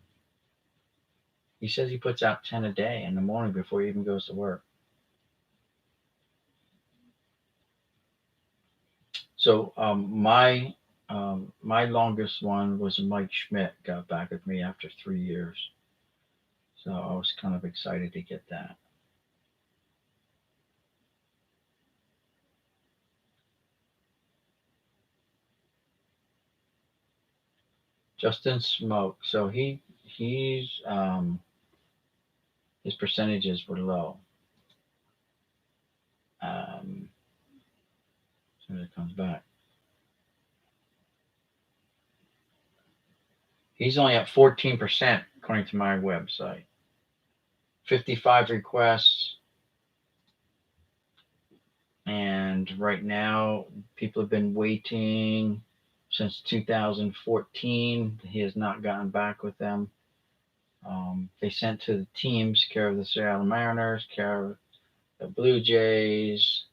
He says he puts out 10 a day in the morning before he even goes to work. So my longest one was Mike Schmidt got back with me after 3 years. So I was kind of excited to get that. Justin Smoke. So he's his percentages were low. So it comes back. He's only at 14% according to my website. 55 requests. And right now, people have been waiting since 2014. He has not gotten back with them. They sent to the teams, care of the Seattle Mariners, care of the Blue Jays.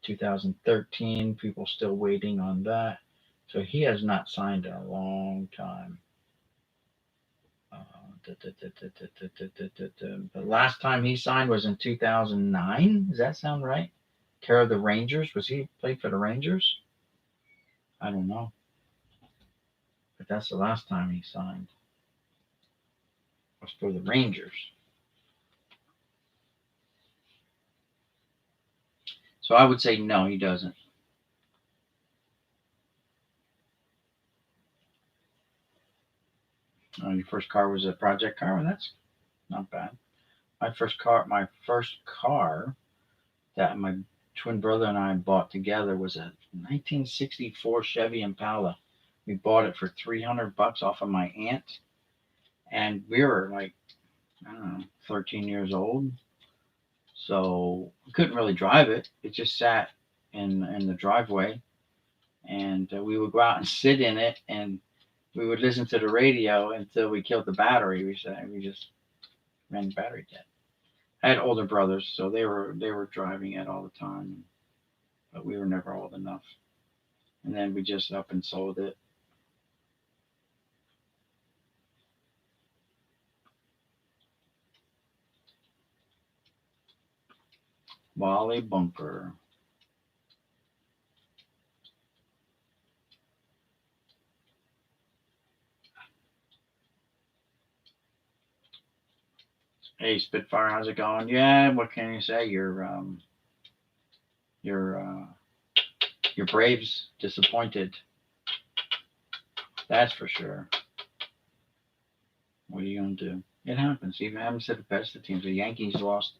2013, people still waiting on that. So he has not signed in a long time. The last time he signed was in 2009. Does that sound right? Care of the Rangers. Was he played for the Rangers? I don't know. But that's the last time he signed. Was for the Rangers. So I would say no, he doesn't. Your first car was a project car, and that's not bad. My first car that my twin brother and I bought together was a 1964 Chevy Impala. We bought it for $300 off of my aunt, and we were like, I don't know, 13 years old. So we couldn't really drive it. It just sat in the driveway, and we would go out and sit in it, and we would listen to the radio until we killed the battery. We just ran the battery dead. I had older brothers, so they were driving it all the time, but we were never old enough. And then we just up and sold it. Wally Bunker. Hey Spitfire, how's it going? Yeah, what can you say? Your Braves disappointed. That's for sure. What are you gonna do? It happens. Even I haven't said the best of teams. The Yankees lost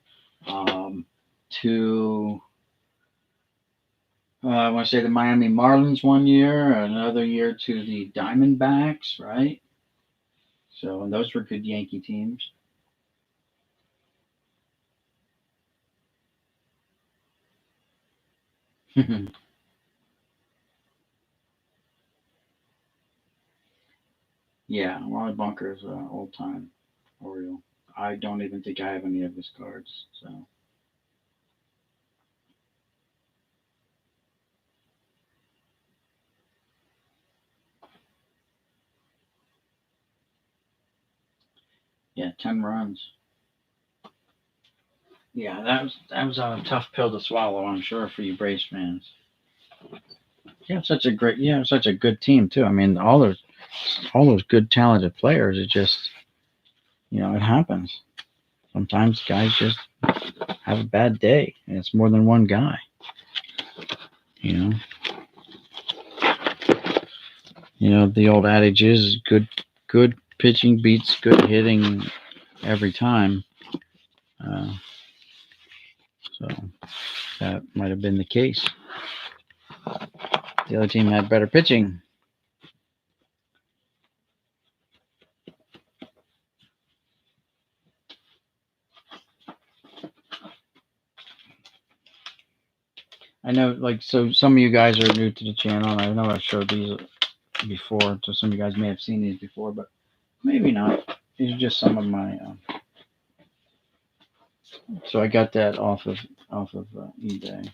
to I want to say the Miami Marlins one year, another year to the Diamondbacks, right? So and those were good Yankee teams. Yeah, Wally Bunker is an old time Oriole. I don't even think I have any of his cards. So yeah, 10 runs. Yeah, that was a tough pill to swallow, I'm sure, for you Braves fans. You have such a good team too. I mean, all those good talented players. It just it happens. Sometimes guys just have a bad day, and it's more than one guy. You know, the old adage is good pitching beats good hitting every time. So that might have been the case. The other team had better pitching. I know, like, so some of you guys are new to the channel, and I know I showed these before, so some of you guys may have seen these before, but maybe not. These are just some of my. So I got that off of eBay.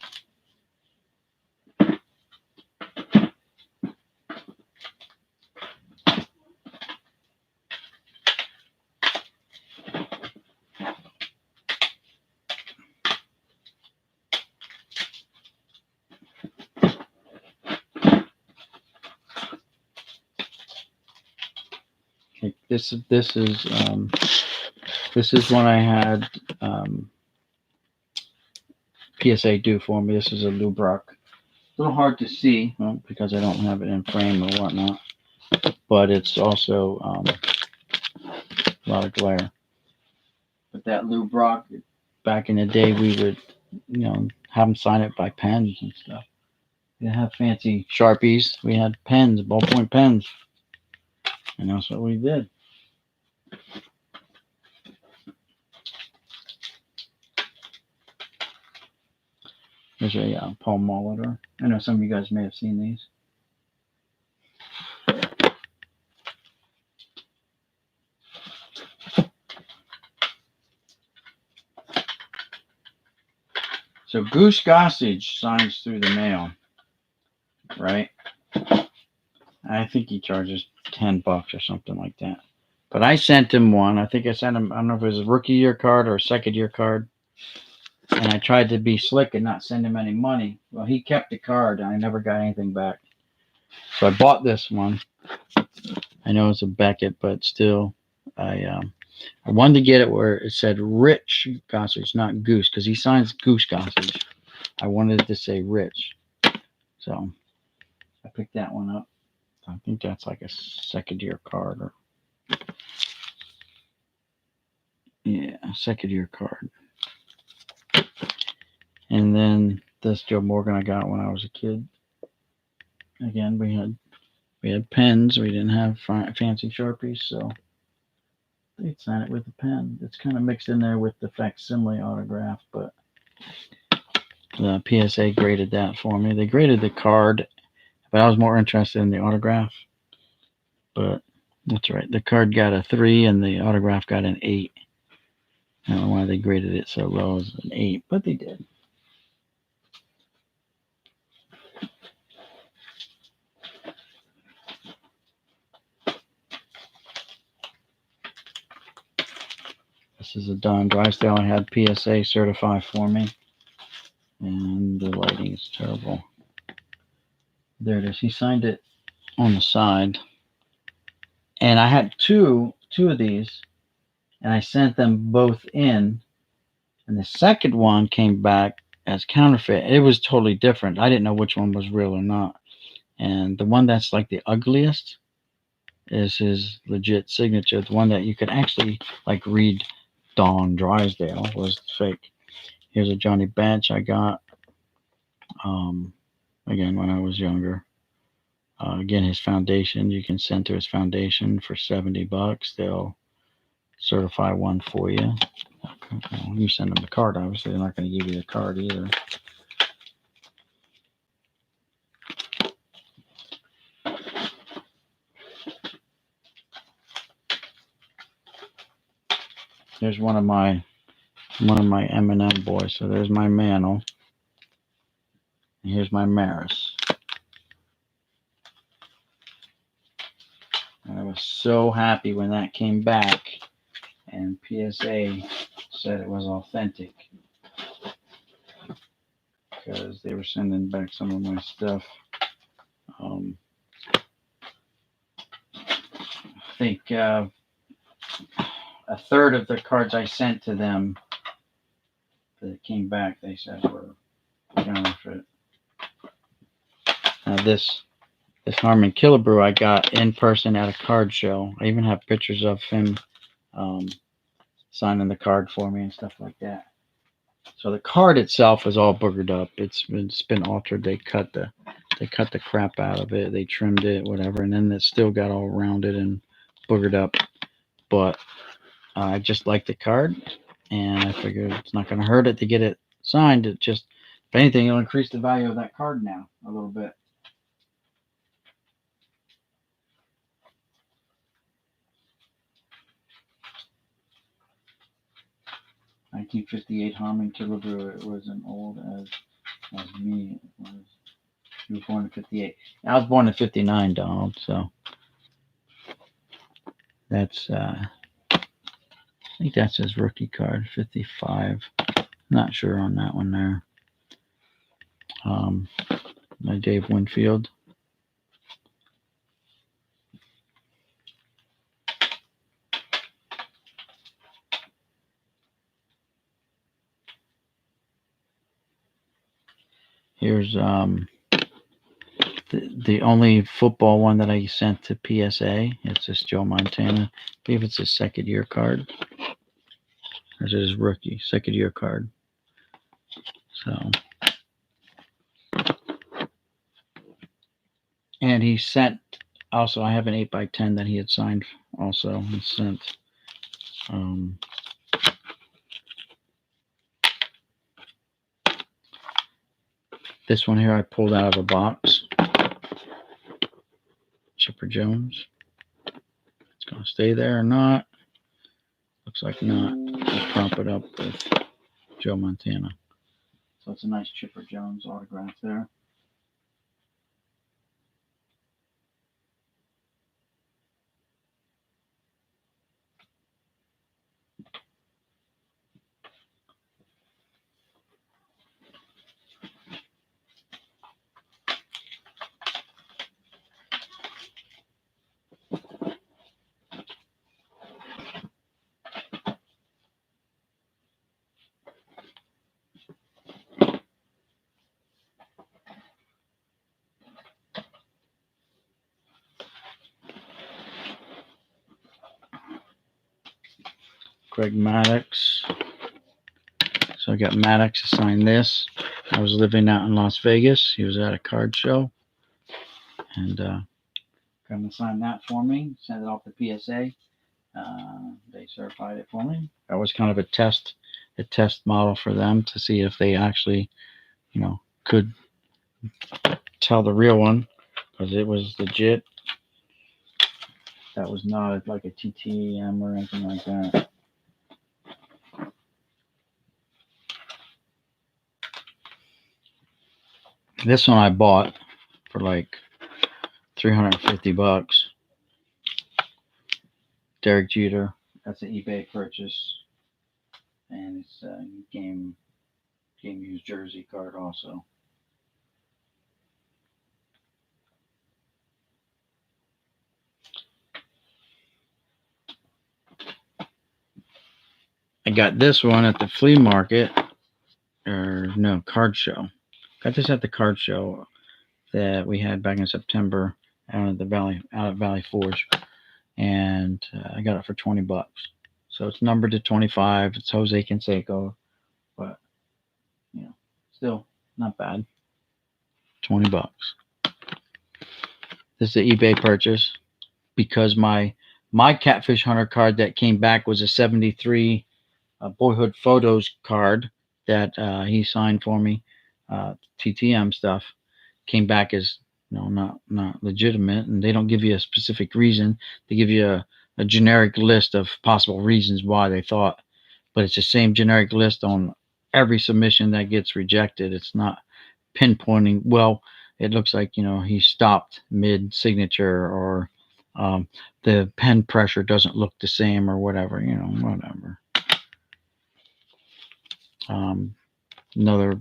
This is one I had PSA do for me. This is a Lou Brock. A little hard to see, well, because I don't have it in frame or whatnot, but it's also a lot of glare. But that Lou Brock, back in the day, we would, have them sign it by pens and stuff. We didn't have fancy Sharpies. We had pens, ballpoint pens, and that's what we did. There's a Paul Molitor. I know some of you guys may have seen these. So Goose Gossage signs through the mail, right? I think he charges $10 or something like that. But I sent him one. I think I sent him, I don't know if it was a rookie year card or a second year card. And I tried to be slick and not send him any money. Well, he kept the card and I never got anything back. So I bought this one. I know it's a Beckett, but still, I wanted to get it where it said Rich Gossage, not Goose, because he signs Goose Gossage. I wanted it to say Rich. So I picked that one up. I think that's like a second year card. Yeah, a second year card. And then this Joe Morgan I got when I was a kid. Again, we had pens. We didn't have fancy Sharpies, so they'd sign it with a pen. It's kind of mixed in there with the facsimile autograph, but the PSA graded that for me. They graded the card, but I was more interested in the autograph. But that's right. The card got a 3 and the autograph got an 8. I don't know why they graded it so low as an 8, but they did. This is a Don Drysdale. I had PSA certify for me. And the lighting is terrible. There it is. He signed it on the side. And I had two of these. And I sent them both in. And the second one came back as counterfeit. It was totally different. I didn't know which one was real or not. And the one that's like the ugliest is his legit signature. The one that you could actually like read Don Drysdale was fake. Here's a Johnny Bench I got. Again, when I was younger. Again, his foundation, you can send to his foundation for $70. They'll certify one for you. Well, you send them the card, obviously. They're not going to give you the card either. Here's one of my M&M boys. So there's my Mantle. And here's my Maris. And I was so happy when that came back and PSA said it was authentic, because they were sending back some of my stuff. I think a third of the cards I sent to them that came back, they said were counterfeit. Now this Harmon Killebrew I got in person at a card show. I even have pictures of him signing the card for me and stuff like that. So the card itself is all boogered up. It's been altered. They cut the crap out of it. They trimmed it, whatever, and then it's still got all rounded and boogered up. But I just like the card, and I figured it's not going to hurt it to get it signed. It just, if anything, it'll increase the value of that card now a little bit. 1958 Harmon Killebrew. It wasn't old as me. It was. You were born in 58. I was born in 59, Donald. So that's I think that's his rookie card, 55. Not sure on that one there. My Dave Winfield. Here's the only football one that I sent to PSA. It's this Joe Montana. I believe it's his second year card. This is his rookie, second year card. So, and he sent also, I have an 8x10 that he had signed also. He sent this one here I pulled out of a box. Chipper Jones. It's going to stay there or not. Looks like not. I'll prop it up with Joe Montana. So it's a nice Chipper Jones autograph there. Greg Maddux. So I got Maddox to sign this. I was living out in Las Vegas. He was at a card show. And got him to sign that for me. Send it off to PSA. They certified it for me. That was kind of a test model for them to see if they actually, could tell the real one, because it was legit. That was not like a TTM or anything like that. This one I bought for like $350. Derek Jeter. That's an eBay purchase, and it's a game used jersey card also. I got this one at the flea market, or no, card show. Got this at the card show that we had back in September out at Valley Forge, and I got it for $20. So it's numbered to 25. It's Jose Canseco, but still not bad. $20. This is an eBay purchase because my Catfish Hunter card that came back was a 73 Boyhood Photos card that he signed for me. TTM stuff came back as not legitimate, and they don't give you a specific reason. They give you a generic list of possible reasons why they thought, but it's the same generic list on every submission that gets rejected. It's not pinpointing, well, it looks like he stopped mid signature, or the pen pressure doesn't look the same, or whatever. Whatever. Another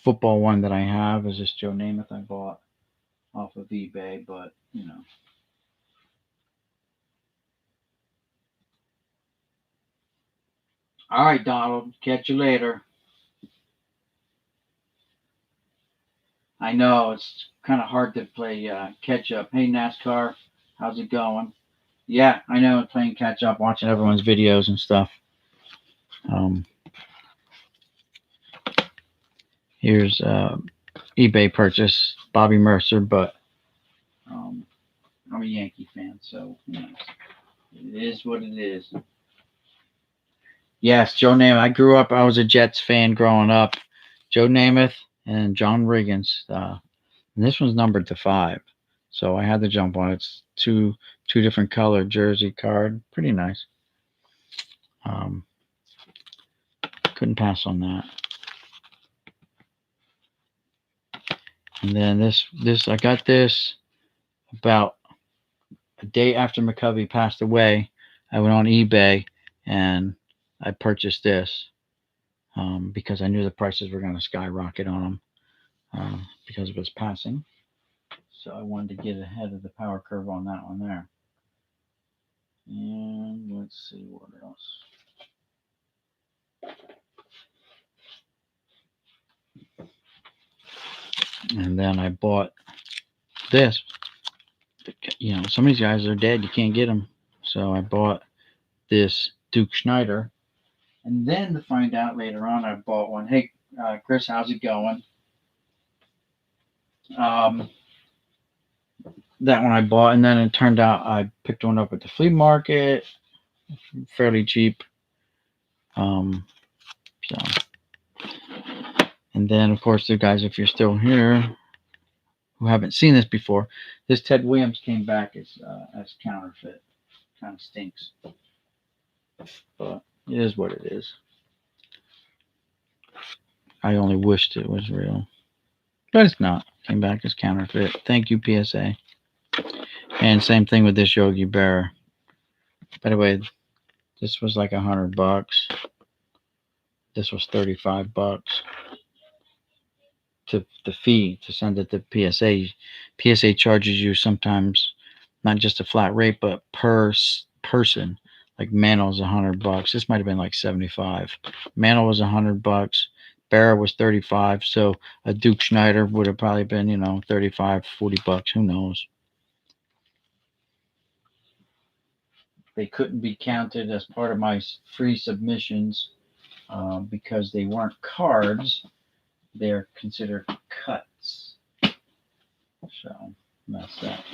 football one that I have is this Joe Namath I bought off of eBay, but All right, Donald. Catch you later. I know it's kind of hard to play catch up. Hey, NASCAR, how's it going? Yeah, I know, playing catch up, watching everyone's videos and stuff. Here's eBay purchase, Bobby Mercer, but I'm a Yankee fan, so you know, it is what it is. Yes, Joe Namath. I grew up. I was a Jets fan growing up. Joe Namath and John Riggins. And this one's numbered to 5, so I had to jump on it. It's two different color jersey card. Pretty nice. Um, couldn't pass on that. And then this I got this about a day after McCovey passed away. I went on eBay and I purchased this because I knew the prices were going to skyrocket on them because of his passing. So I wanted to get ahead of the power curve on that one there. And let's see what else. And then I bought this. You know, some of these guys are dead. You can't get them. So I bought this Duke Schneider. And then to find out later on, I bought one. Hey, Chris, how's it going? That one I bought, and then it turned out I picked one up at the flea market, fairly cheap. So, and then of course the guys, if you're still here, who haven't seen this before, this Ted Williams came back as counterfeit. Kind of stinks, but it is what it is. I only wished it was real, but it's not. Came back as counterfeit. Thank you, PSA. And same thing with this Yogi Berra. By the way, this was like $100. This was $35 to the fee to send it to PSA. PSA charges you sometimes not just a flat rate, but per person. Like Mantle is $100. This might have been like 75. Mantle was $100. Berra was 35. So a Duke Schneider would have probably been, you know, 35, $40. Who knows? They couldn't be counted as part of my free submissions because they weren't cards. They're considered cuts. So that's that.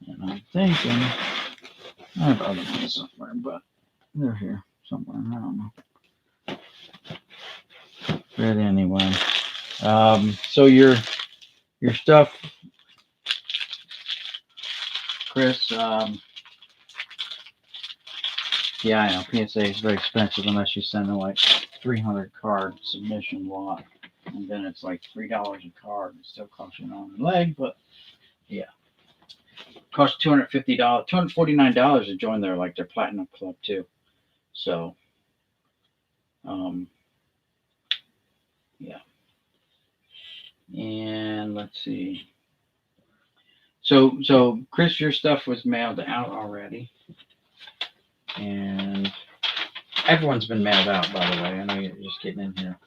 And I'm thinking I have other ones somewhere, but they're here somewhere. I don't know. But anyway, so your stuff, Chris. Yeah, I know PSA is very expensive unless you send a like 300 card submission lot, and then it's like $3 a card. It still costs you an arm and leg, but yeah, it costs $250, $249 to join their platinum club too. So, yeah. And let's see. So Chris, your stuff was mailed out already, and everyone's been mailed out. By the way, I know you're just getting in here.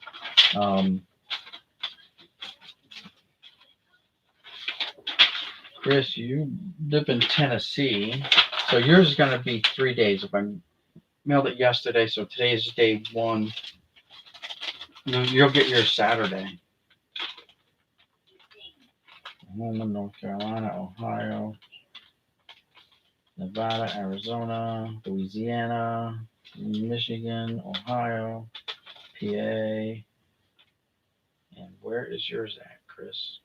Chris, you live in Tennessee, so yours is going to be 3 days. If I mailed it yesterday, so today is day 1. You'll get yours Saturday. Oklahoma, North Carolina, Ohio, Nevada, Arizona, Louisiana, Michigan, Ohio, PA. And where is yours at, Chris?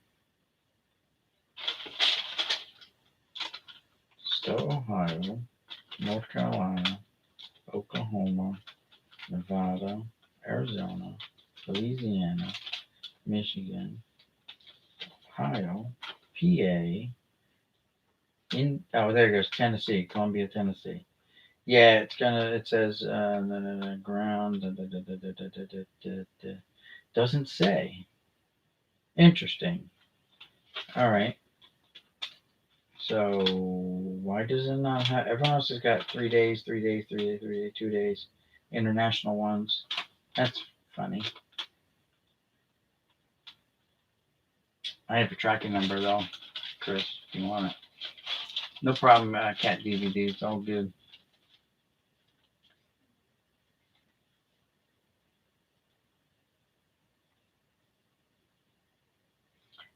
Still Ohio, North Carolina, Oklahoma, Nevada, Arizona, Louisiana, Michigan, Ohio, PA. There it goes, Tennessee, Columbia, Tennessee. Yeah, it says ground. Doesn't say. Interesting. All right. So why does it not have? Everyone else has got 3 days, 3 days, 3 days, 3 days, 2 days. international ones. That's funny. I have a tracking number though, Chris, if you want it. No problem, cat DVDs, all good.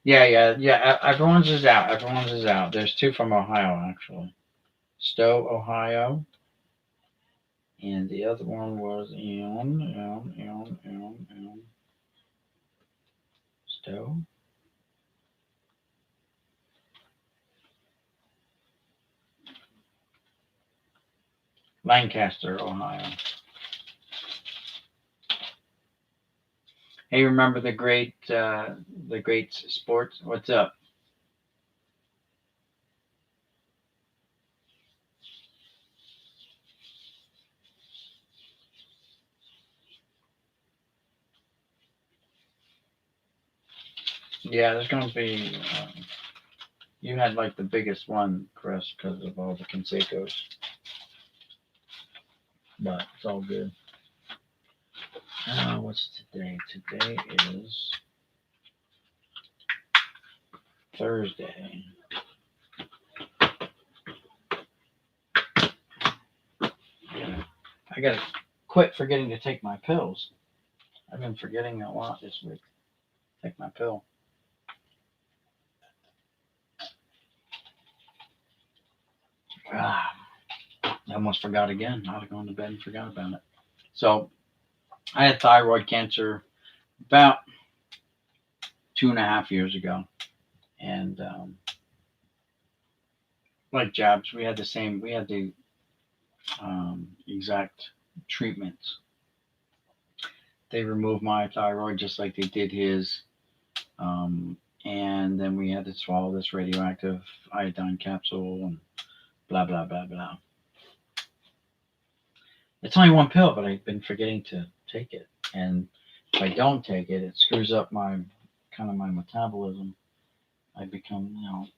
Yeah. Everyone's is out. Everyone's is out. There's two from Ohio actually. Stowe, Ohio, and the other one was in Stowe, Lancaster, Ohio. Hey, remember the great sports? What's up? Yeah, there's gonna be. You had like the biggest one, Chris, because of all the Conseco's, but it's all good. What's today? Today is Thursday. I gotta quit forgetting to take my pills. I've been forgetting a lot this week. Take my pill. Ah, I almost forgot again. I'd have gone to bed and forgot about it. So I had thyroid cancer about 2.5 years ago, and like jabs, we had the same. We had the exact treatments. They removed my thyroid just like they did his, and then we had to swallow this radioactive iodine capsule and blah blah blah blah. It's only one pill, but I've been forgetting to take it, and if I don't take it, it screws up my kind of my metabolism. I become,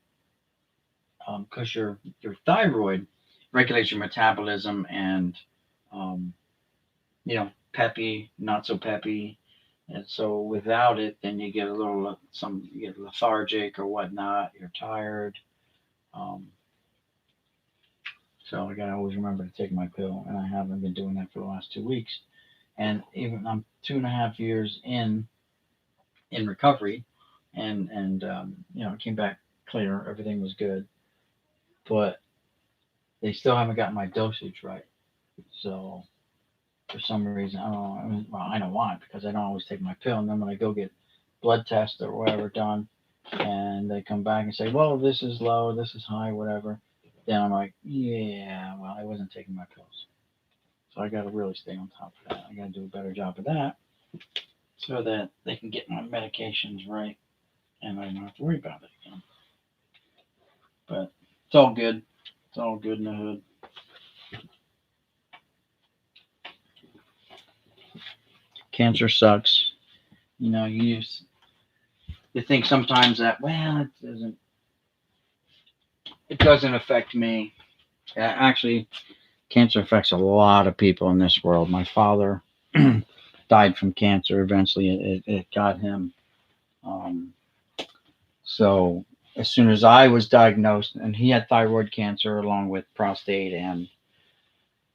because your thyroid regulates your metabolism and um, peppy, not so peppy. And so without it, then you get a little you get lethargic or whatnot. You're tired. Um, so I gotta always remember to take my pill, and I haven't been doing that for the last 2 weeks. And even I'm 2.5 years in recovery, and I came back clear. Everything was good, but they still haven't gotten my dosage right. So for some reason, I don't know. Well, I know why, because I don't always take my pill. And then when I go get blood tests or whatever done, and they come back and say, well, this is low, this is high, whatever, then I'm like, yeah, well, I wasn't taking my pills. So I got to really stay on top of that. I got to do a better job of that so that they can get my medications right and I don't have to worry about it again. But it's all good. It's all good in the hood. Cancer sucks. You think sometimes that, well, it doesn't affect me. Actually, cancer affects a lot of people in this world. My father died from cancer. Eventually, it got him. Um, so as soon as I was diagnosed, and he had thyroid cancer along with prostate and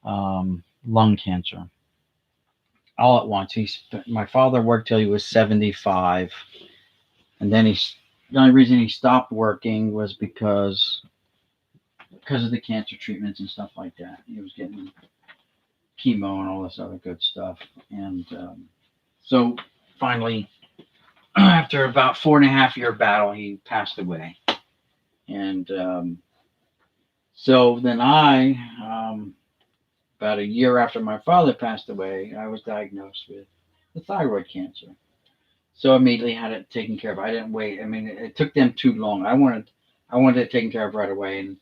lung cancer all at once. My father worked till he was 75, and then the only reason he stopped working was because of the cancer treatments and stuff like that. He was getting chemo and all this other good stuff. And so finally, after about 4.5 year battle, he passed away. And so then about a year after my father passed away, I was diagnosed with the thyroid cancer. So immediately had it taken care of. I didn't wait. I mean, it took them too long. I wanted it taken care of right away. And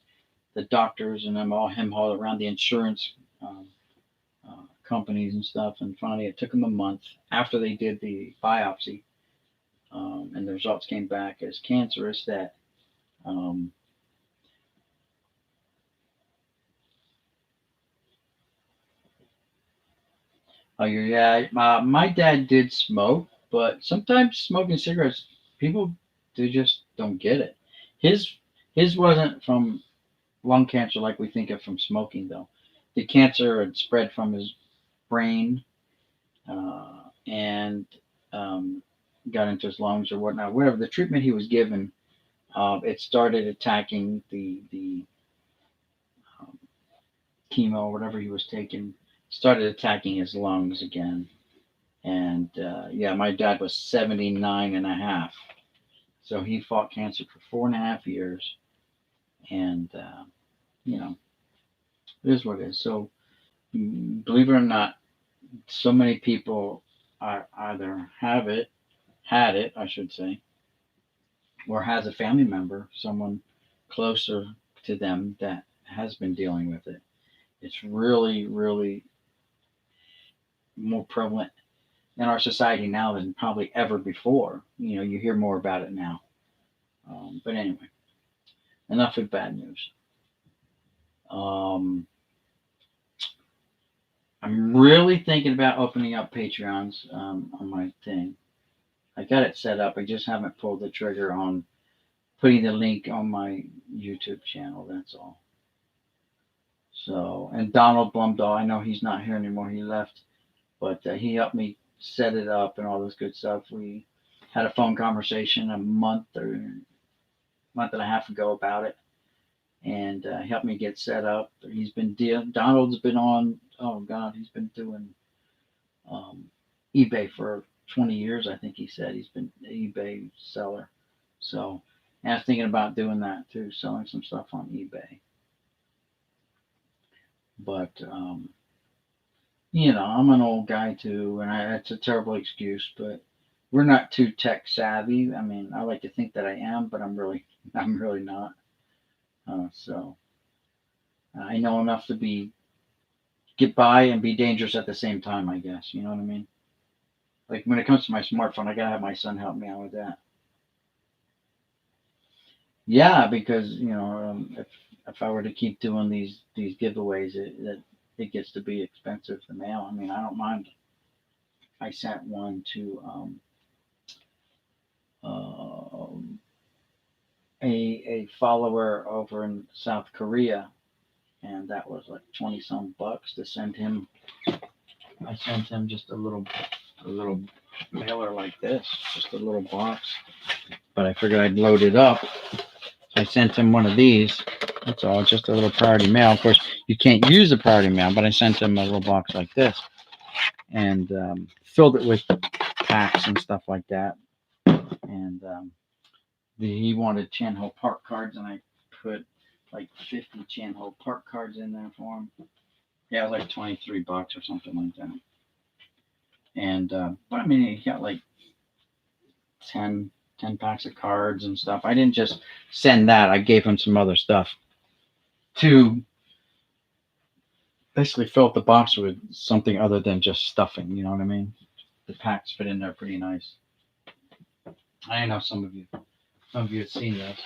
the doctors and him all around the insurance companies and stuff. And finally, it took them a month after they did the biopsy, and the results came back as cancerous. That um, Oh, yeah. My dad did smoke, but sometimes smoking cigarettes, people they just don't get it. His his wasn't from lung cancer like we think of from smoking, though. The cancer had spread from his brain and got into his lungs or whatnot. Whatever the treatment he was given, it started attacking the um, chemo or whatever he was taking. Started attacking his lungs again. And yeah, my dad was 79 and a half. So he fought cancer for 4.5 years. And, you know, it is what it is. So believe it or not, so many people are either had it, I should say, or has a family member, someone closer to them that has been dealing with it. It's really, really more prevalent in our society now than probably ever before. You know, you hear more about it now. But anyway, enough of bad news. Um, I'm really thinking about opening up Patreons on my thing. I got it set up. I just haven't pulled the trigger on putting the link on my YouTube channel. That's all. So, and Donald Blumdahl, I know he's not here anymore. He left, but he helped me set it up and all this good stuff. We had a phone conversation a month and a half ago about it, and helped me get set up. Donald's been on. Oh God, he's been doing um, eBay for 20 years. I think he said he's been an eBay seller. So I was thinking about doing that too, selling some stuff on eBay. But I'm an old guy too, and that's a terrible excuse, but we're not too tech savvy. I mean, I like to think that I am, but I'm really not. So I know enough to be get by and be dangerous at the same time. I guess you know what I mean. Like when it comes to my smartphone, I gotta have my son help me out with that. Yeah, because if I were to keep doing these giveaways, it gets to be expensive to mail. I mean, I don't mind. I sent one to um, a follower over in South Korea, and that was like 20 some bucks to send him. I sent him just a little mailer like this, just a little box. But I figured I'd load it up. I sent him one of these. That's all, just a little priority mail. Of course, you can't use the priority mail, but I sent him a little box like this and filled it with packs and stuff like that. And he wanted Chan Ho Park cards, and I put like 50 Chan Ho Park cards in there for him. Yeah, it was like 23 bucks or something like that. And but I mean, he got like 10 packs of cards and stuff. I didn't just send that. I gave him some other stuff to basically fill up the box with something other than just stuffing. You know what I mean? The packs fit in there pretty nice. I know some of you have seen this,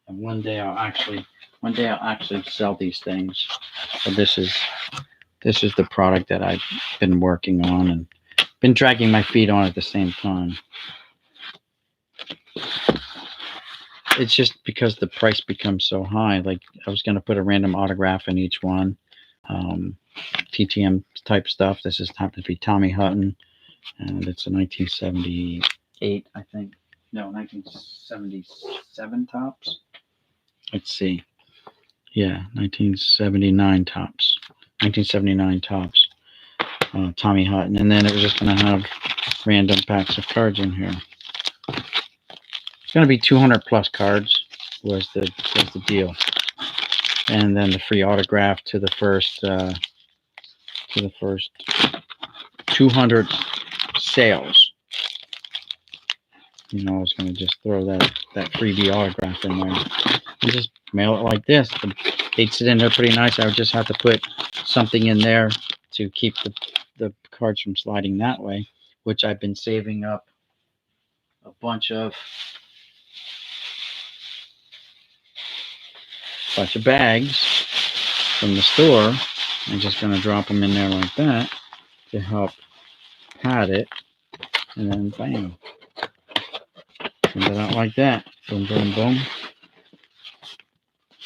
and one day I'll actually sell these things. But this is the product that I've been working on and been dragging my feet on at the same time. It's just because the price becomes so high. Like I was going to put a random autograph in each one, TTM type stuff. This is happens to be Tommy Hutton, and it's a 1978, I think. No, 1977 tops. Let's see. Yeah, 1979 tops. 1979 tops. Tommy Hutton, and then it was just going to have random packs of cards in here. It's going to be 200 plus cards was the deal, and then the free autograph to the first 200 sales. I was going to just throw that freebie autograph in there and just mail it like this. They'd sit in there pretty nice. I would just have to put something in there to keep the cards from sliding that way, which I've been saving up a bunch of bags from the store. I'm just going to drop them in there like that. to help pad it, and then bam, send it out like that. Boom, boom, boom.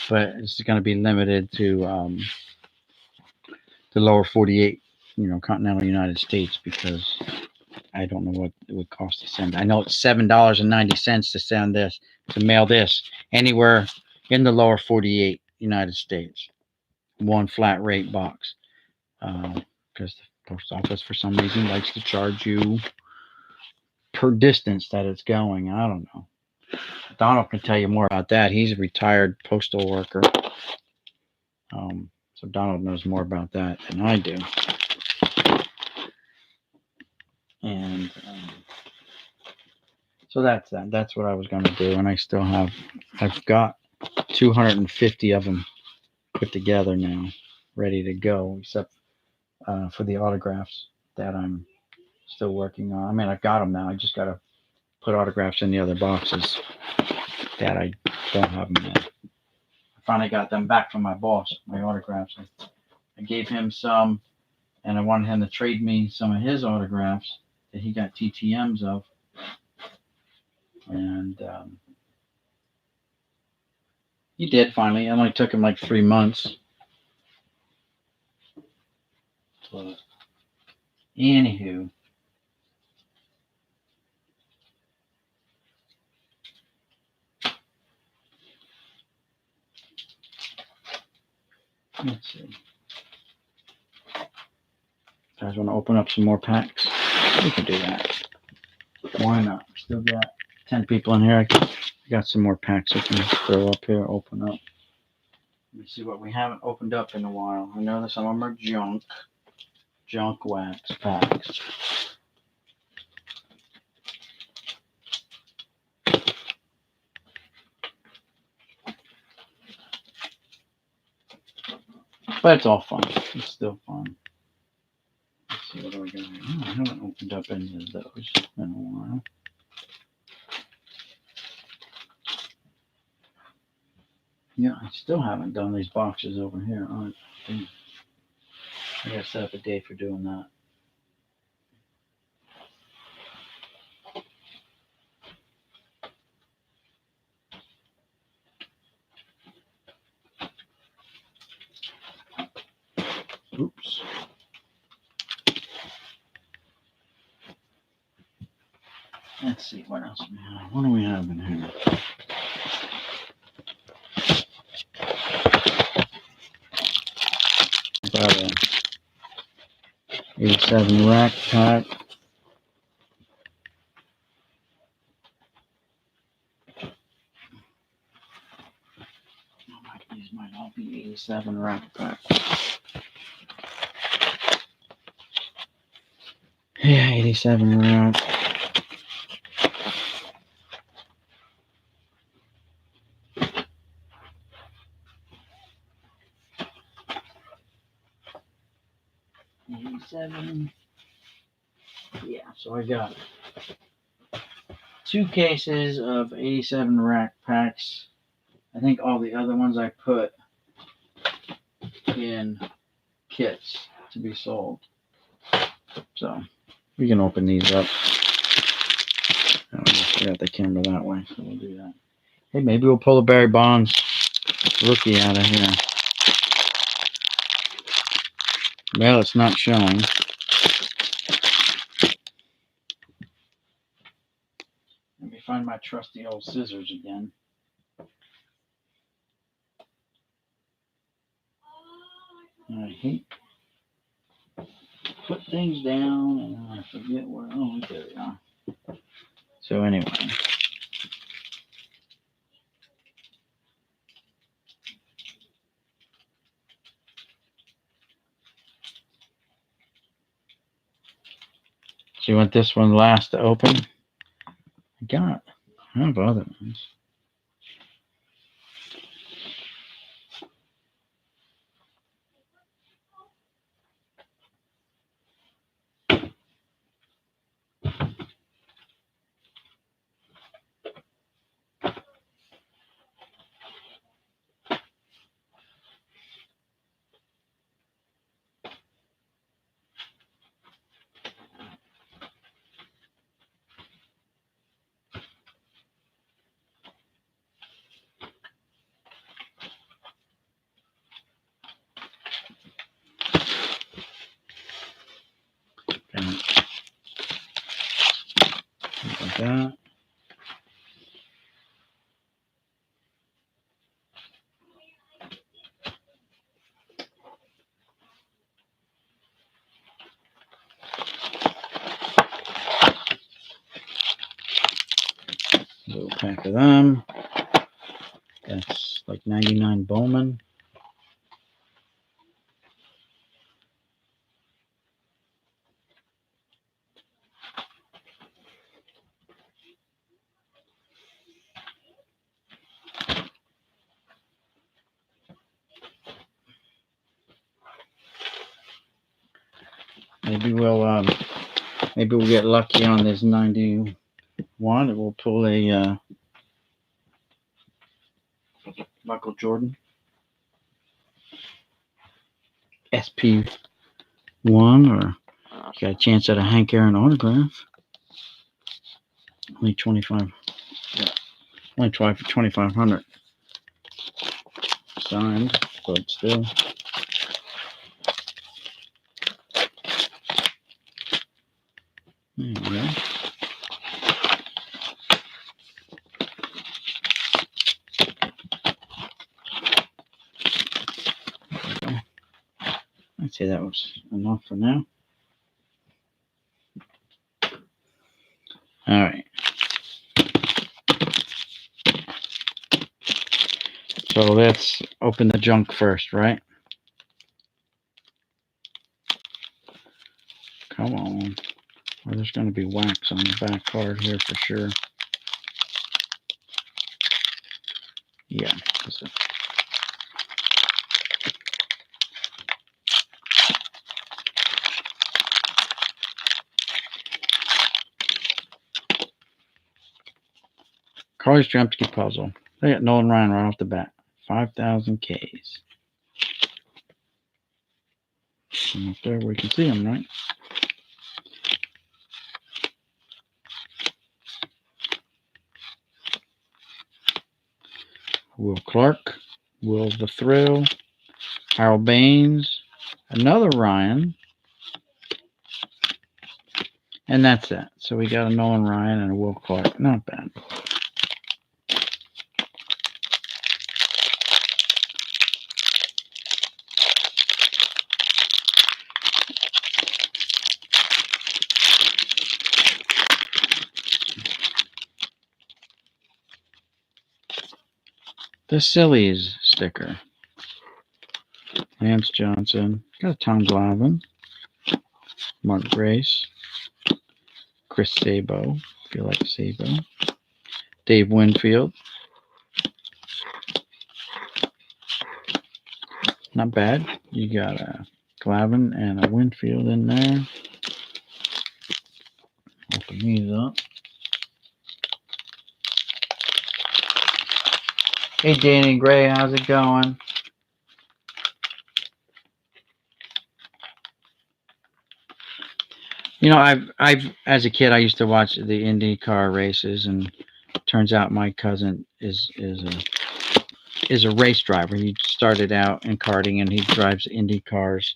But it's going to be limited to the lower 48, continental United States, because I don't know what it would cost to send. I know it's $7.90 to send this, to mail this anywhere in the lower 48 United States. One flat rate box. Because the post office, for some reason, likes to charge you per distance that it's going. I don't know. Donald can tell you more about that. He's a retired postal worker. So Donald knows more about that than I do. And so that's that. That's what I was going to do. And I've got 250 of them put together now, ready to go, except for the autographs that I'm still working on. I mean, I've got them now. I just got to put autographs in the other boxes that I don't have them yet. I finally got them back from my boss, my autographs. I gave him some, and I wanted him to trade me some of his autographs that he got TTMs of. And he did finally. It only took him like 3 months. But anywho, let's see. You guys want to open up some more packs? We can do that. Why not? Still got 10 people in here. I got some more packs I can throw up here, open up. Let me see what we haven't opened up in a while. I know that some of them are junk wax packs. But it's all fun. It's still fun. Let's see, what do we got here? Oh, I haven't opened up any of those in a while. Yeah, I still haven't done these boxes over here. Oh, I gotta set up a day for doing that. Oops. Let's see what else we have. What do we have in here? Got a 87 rack pack. These might all be 87 rack pack. Yeah, 87 rack. Yeah, so I got 2 cases of 87 rack packs. I think all the other ones I put in kits to be sold. So we can open these up. Oh, I just got the camera that way, so we'll do that. Hey, maybe we'll pull a Barry Bonds rookie out of here. Well, it's not showing. Let me find my trusty old scissors again. I hate put things down and I forget where. Oh, there we are. So anyway. So you want this one last to open? I have other ones. Like that. A little pack of them. That's like 99 Bowman. Maybe we'll get lucky on this 91. And we'll pull a Michael Jordan SP1, or got a chance at a Hank Aaron autograph. Only 25. Yeah, only 2,500 signed, but still. There we go. I'd say that was enough for now. All right. So let's open the junk first, right? Come on. Well, there's going to be wax on the back card here for sure. Yeah. Carly Yastrzemski puzzle. They got Nolan Ryan right off the bat. 5,000 Ks. And up there we can see them, right? Will Clark. Will the Thrill. Harold Baines. Another Ryan. And that's that. So we got a Nolan Ryan and a Will Clark. Not bad. The Sillies sticker. Lance Johnson. Got a Tom Glavine. Mark Grace. Chris Sabo. Feel like Sabo. Dave Winfield. Not bad. You got a Glavine and a Winfield in there. Open these up. Hey, Danny Gray, how's it going? You know, I've as a kid I used to watch the IndyCar races, and turns out my cousin is a race driver. He started out in karting, and he drives Indy cars.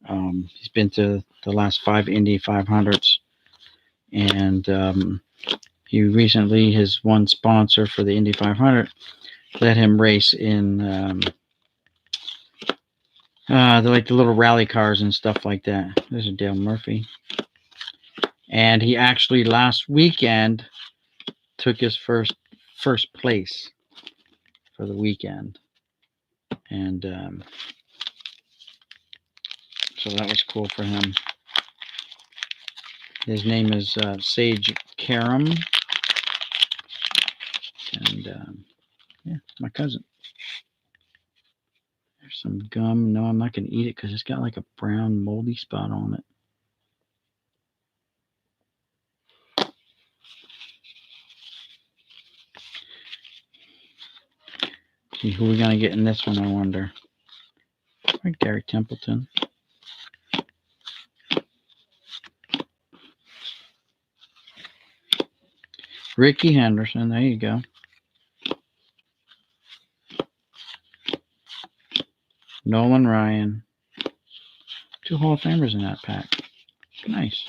He's been to the last 5 Indy 500s, and he recently, his one sponsor for the Indy 500 let him race in the little rally cars and stuff like that. There's a Dale Murphy. And he actually last weekend took his first place for the weekend. And so that was cool for him. His name is Sage Karam. And yeah, my cousin. There's some gum. No, I'm not going to eat it because it's got like a brown moldy spot on it. See who we're going to get in this one, I wonder. Right, Gary Templeton. Ricky Henderson, there you go. Nolan Ryan. 2 Hall of Famers in that pack. Nice.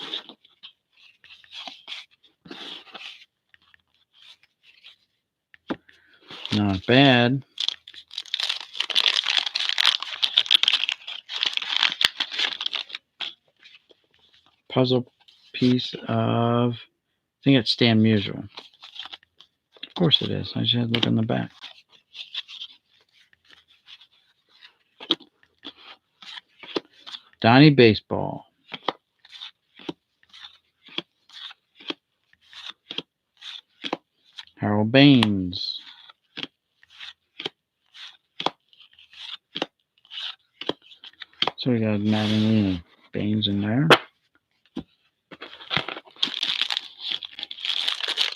Not bad. Puzzle piece of, I think it's Stan Musial. Of course it is. I just had to look on the back. Donnie Baseball. Harold Baines. So we got Madeline Baines in there.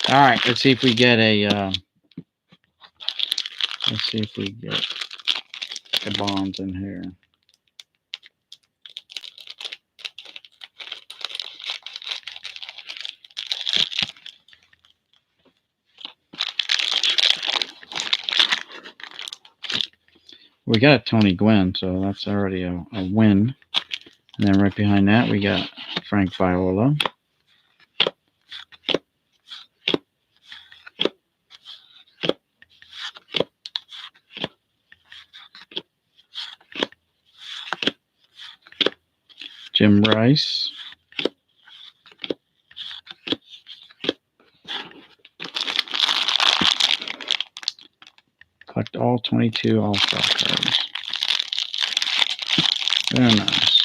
All right, let's see if we get a. Let's see if we get a Bonds in here. We got Tony Gwynn, so that's already a win. And then right behind that, we got Frank Viola. Jim Rice. Collect all 22 All-Star cards. Very nice.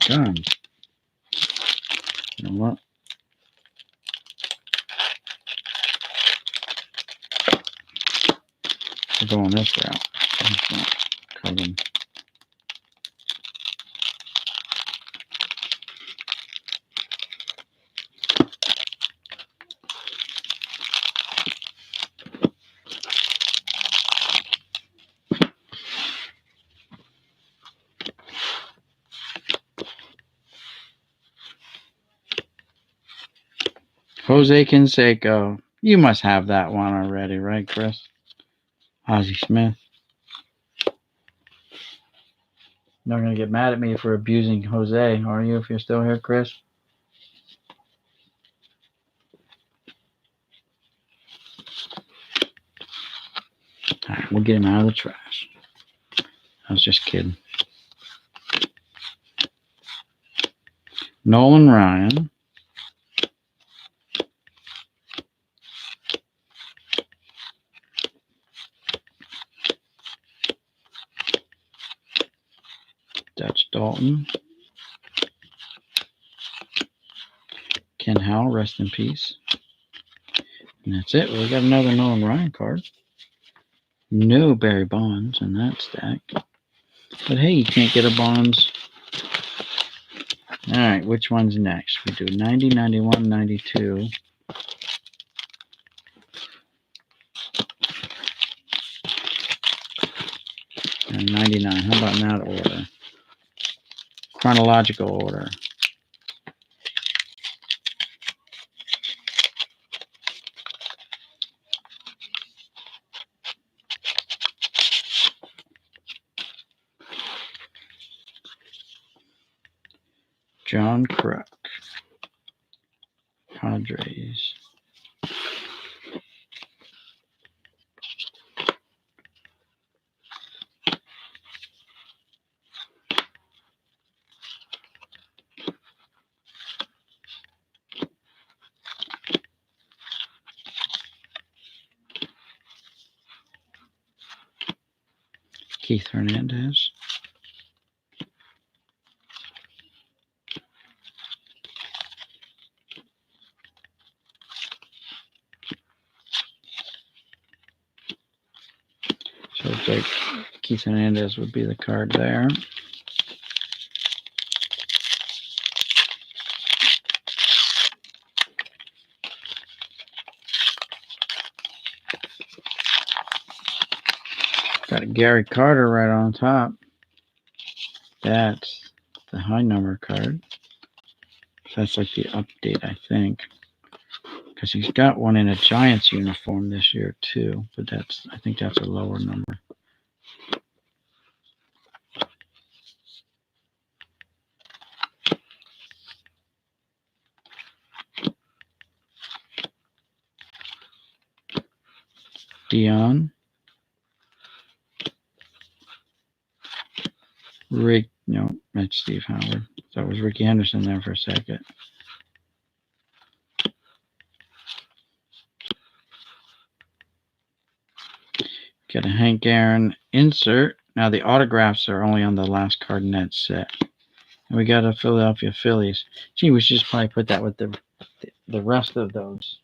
Done. You know what? We're going this route. Cut them. Jose Canseco. You must have that one already, right, Chris? Ozzie Smith. Not going to get mad at me for abusing Jose, are you, if you're still here, Chris? All right, we'll get him out of the trash. I was just kidding. Nolan Ryan. Dutch Dalton. Ken Howell, rest in peace. And that's it. We got another Nolan Ryan card. No Barry Bonds in that stack. But hey, you can't get a Bonds. All right, which one's next? We do 90, 91, 92. And 99. How about in that order? Chronological order. John Kruk. Padres. Keith Hernandez. So it's like Keith Hernandez would be the card there. Got a Gary Carter right on top. That's the high number card. So that's like the update, I think. Because he's got one in a Giants uniform this year too, but I think that's a lower number. Dion. Rick, no, that's Steve Howard. That was Ricky Henderson there for a second. Got a Hank Aaron insert. Now the autographs are only on the last card in that set. And we got a Philadelphia Phillies. Gee, we should just probably put that with the rest of those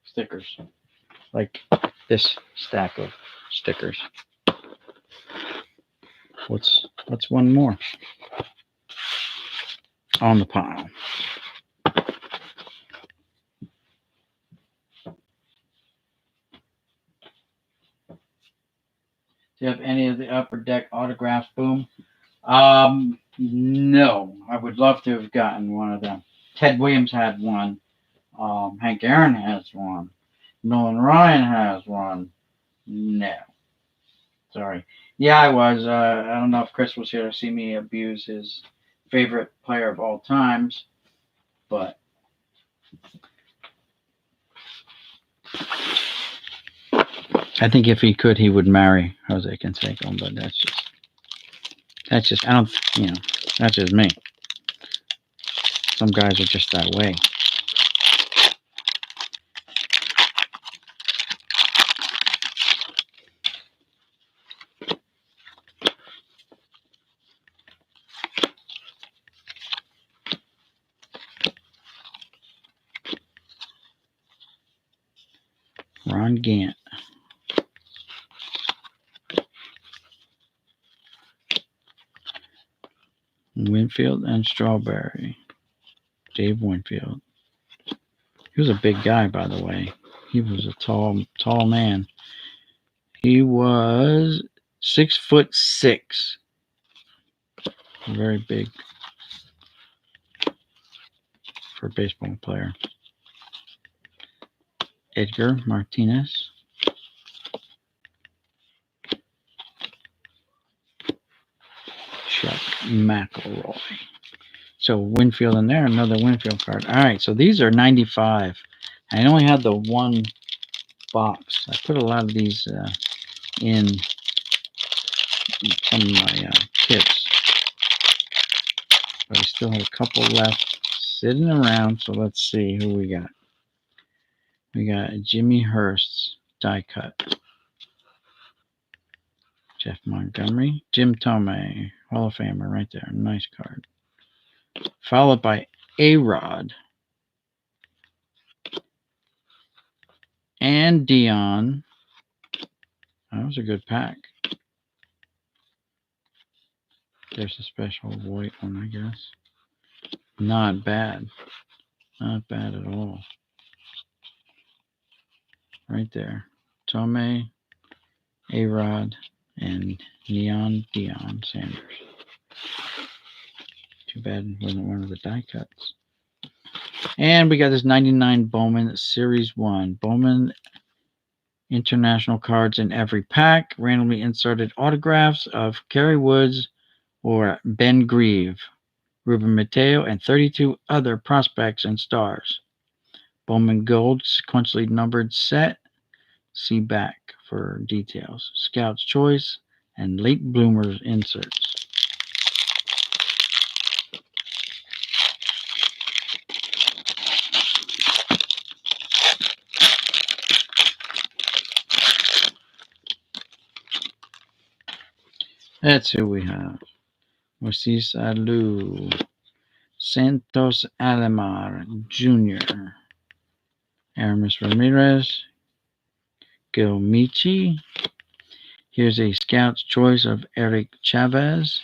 stickers. Like this stack of stickers. What's one more on the pile? Do you have any of the Upper Deck autographs, Boom? No. I would love to have gotten one of them. Ted Williams had one. Hank Aaron has one. Nolan Ryan has one. No. Sorry. Yeah, I was. I don't know if Chris was here to see me abuse his favorite player of all times, but I think if he could, he would marry Jose Canseco, but that's just, I don't, that's just me. Some guys are just that way. Ron Gant. Winfield and Strawberry. Dave Winfield. He was a big guy, by the way. He was a tall man. He was 6'6". Very big for a baseball player. Edgar Martinez. Chuck McElroy. So Winfield in there, another Winfield card. All right, so these are 95. I only had the one box. I put a lot of these in some of my kits, but I still have a couple left sitting around. So let's see who we got. We got Jimmy Hurst die cut. Jeff Montgomery, Jim Thome, Hall of Famer right there. Nice card. Followed by A-Rod and Dion. That was a good pack. There's a special white one, I guess. Not bad. Not bad at all. Right there. Thome, A-Rod, and Neon Dion Sanders. Too bad it wasn't one of the die cuts. And we got this 99 Bowman Series 1. Bowman international cards in every pack. Randomly inserted autographs of Kerry Woods or Ben Grieve, Ruben Mateo, and 32 other prospects and stars. Bowman Gold sequentially numbered set. See back for details. Scout's Choice and Late Bloomers inserts. That's who we have. Moises Alou, Santos Alomar Jr., Aramis Ramirez, Gil Michi. Here's a Scout's Choice of Eric Chavez.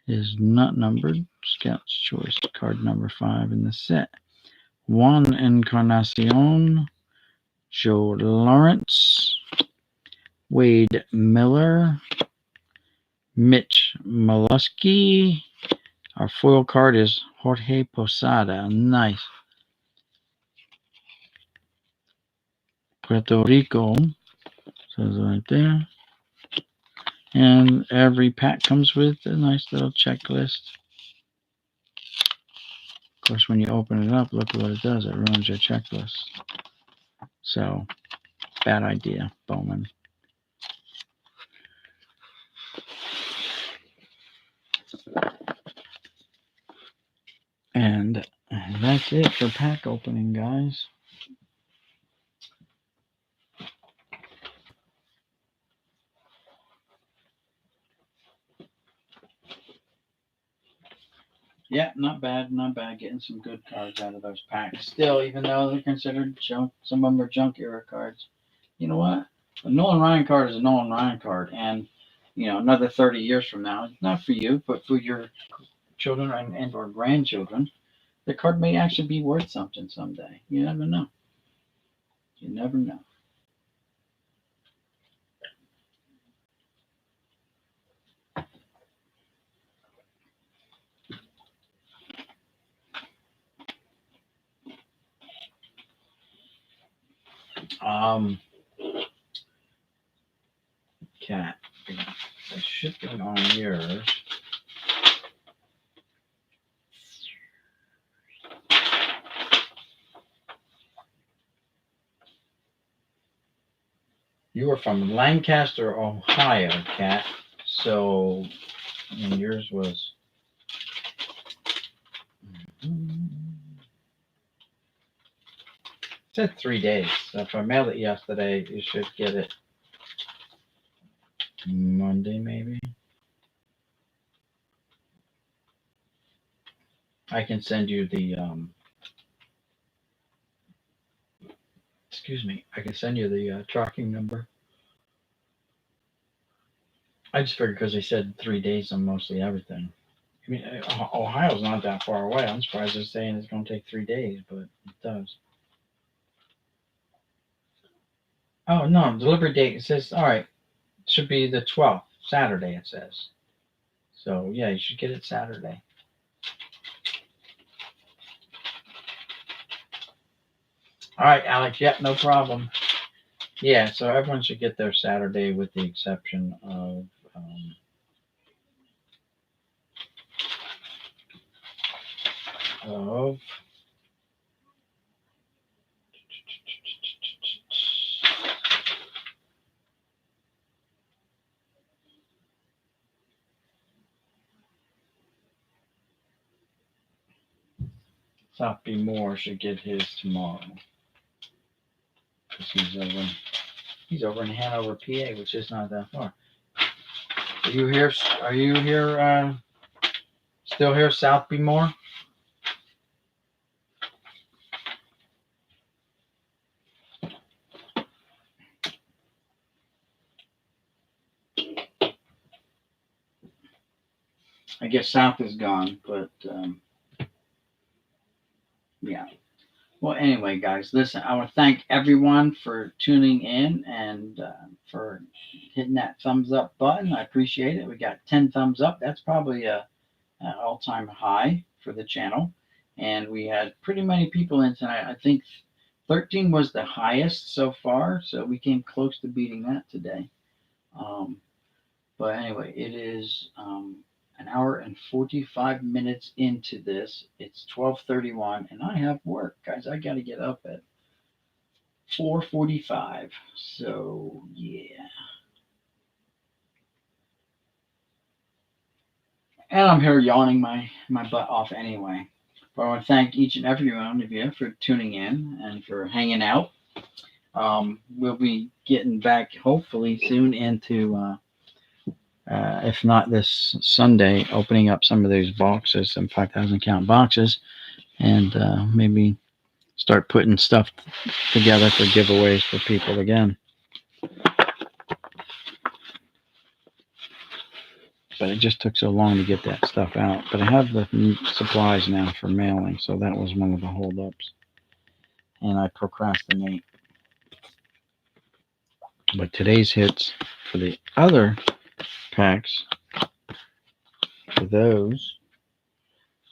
Is not numbered. Scout's Choice, card number 5 in the set. Juan Encarnacion, Joe Lawrence, Wade Miller, Mitch Molesky. Our foil card is Jorge Posada. Nice. Puerto Rico. Says right there. And every pack comes with a nice little checklist. course, when you open it up, look what it does. It ruins your checklist. So, bad idea, Bowman. And that's it for pack opening, guys. Yeah, not bad, not bad. Getting some good cards out of those packs. Still, even though they're considered junk, some of them are junk era cards. You know what? A Nolan Ryan card is a Nolan Ryan card, and another 30 years from now, not for you, but for your children and or grandchildren, the card may actually be worth something someday. You never know. You never know. Cat, the shipping on yours. You were from Lancaster, Ohio, Cat. So, and yours was. It said 3 days. So if I mailed it yesterday, you should get it Monday, maybe. I can send you the. Excuse me. I can send you the tracking number. I just figured because they said 3 days on mostly everything. I mean, Ohio's not that far away. I'm surprised they're saying it's going to take 3 days, but it does. Oh, no, delivery date, it says, all right, it should be the 12th, Saturday, it says. So, yeah, you should get it Saturday. All right, Alex, yep, no problem. Yeah, so everyone should get their Saturday with the exception of South B. Moore should get his tomorrow. Because he's over in Hanover, PA, which is not that far. Are you here? Still here, South B. Moore? I guess South is gone, but yeah. Well, anyway, guys, listen, I want to thank everyone for tuning in and for hitting that thumbs up button. I appreciate it. We got 10 thumbs up. That's probably an all-time high for the channel. And we had pretty many people in tonight. I think 13 was the highest so far, so we came close to beating that today. But anyway, it is an hour and 45 minutes into this. It's 12:31, and I have work, guys. I got to get up at 4:45. So yeah, and I'm here yawning my butt off anyway. But I want to thank each and every one of you for tuning in and for hanging out. We'll be getting back hopefully soon into. If not this Sunday, opening up some of those boxes, some 5,000 count boxes, and maybe start putting stuff together for giveaways for people again. But it just took so long to get that stuff out. But I have the supplies now for mailing, so that was one of the holdups. And I procrastinate. But today's hits for the other packs, for those,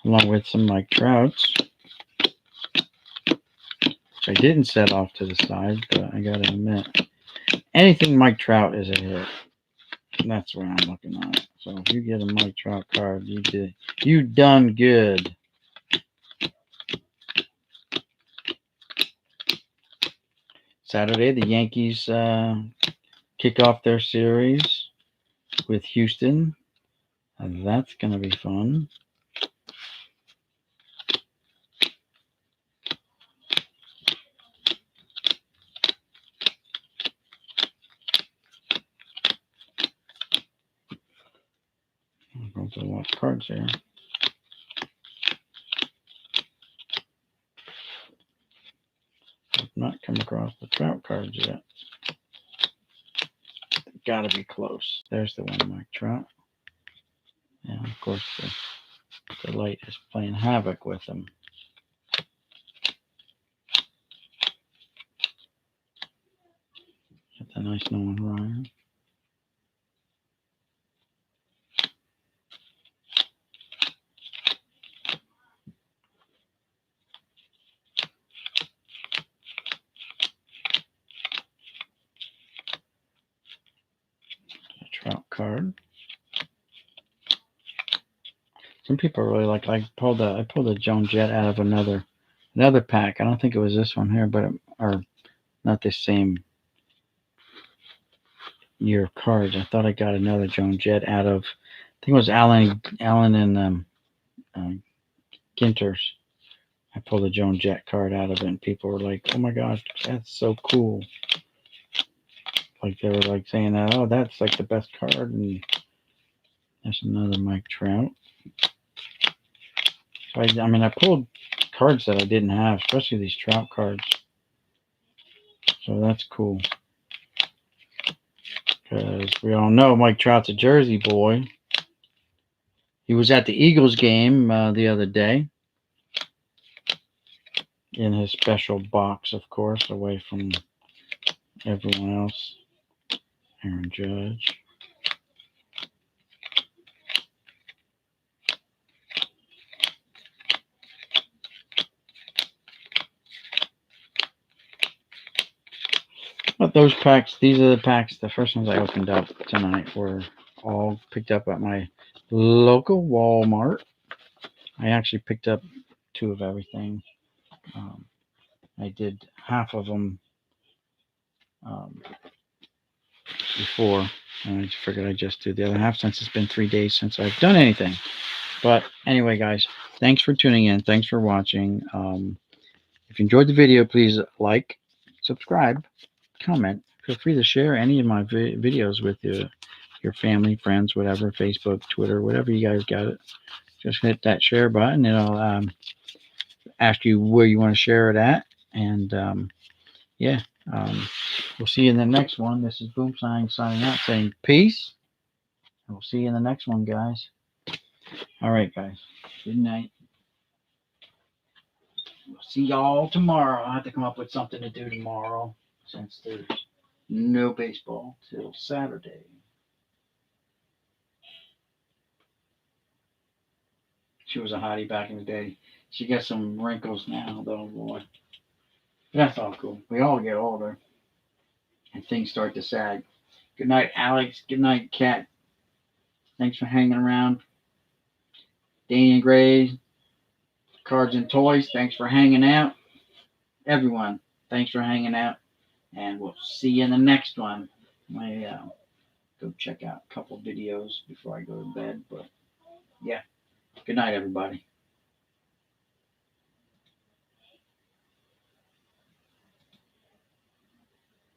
along with some Mike Trouts, which I didn't set off to the side, but I gotta admit, anything Mike Trout is a hit. And that's where I'm looking at. So if you get a Mike Trout card, you done good. Saturday, the Yankees kick off their series with Houston. And that's going to be fun. I'm going to watch cards here. I've not come across the Trout cards yet. Got to be close. There's the one, Mike Trout. And of course, the light is playing havoc with them. That's a nice Nolan Ryan. Trout card. Some people really like. I pulled a Joan Jett out of another pack. I don't think it was this one here, but or not the same year of cards. I thought I got another Joan Jett out of. I think it was Allen and Ginters. I pulled a Joan Jett card out of it, and people were like, "Oh my gosh, that's so cool!" Like they were like saying that, "Oh, that's like the best card." And there's another Mike Trout. So I pulled cards that I didn't have, especially these Trout cards. So that's cool. Because we all know Mike Trout's a Jersey boy. He was at the Eagles game the other day. In his special box, of course, away from everyone else. Aaron Judge. But those packs, these are the packs, the first ones I opened up tonight were all picked up at my local Walmart. I actually picked up 2 of everything. I did half of them before, and I figured I'd just do the other half since it's been 3 days since I've done anything. But anyway, guys, thanks for tuning in. Thanks for watching. If you enjoyed the video, please like, subscribe, comment. Feel free to share any of my videos with your family, friends, whatever, Facebook, Twitter, whatever you guys got it. Just hit that share button. It'll ask you where you want to share it at. And yeah, we'll see you in the next one. This is Boomslang signing out saying peace. And we'll see you in the next one, guys. All right, guys. Good night. We'll see y'all tomorrow. I'll have to come up with something to do tomorrow since there's no baseball till Saturday. She was a hottie back in the day. She got some wrinkles now, though, boy. That's all cool. We all get older, and things start to sag. Good night, Alex. Good night, Kat. Thanks for hanging around. Daniel Gray, Cards and Toys, thanks for hanging out. Everyone, thanks for hanging out. And we'll see you in the next one. I go check out a couple videos before I go to bed. But yeah, good night, everybody.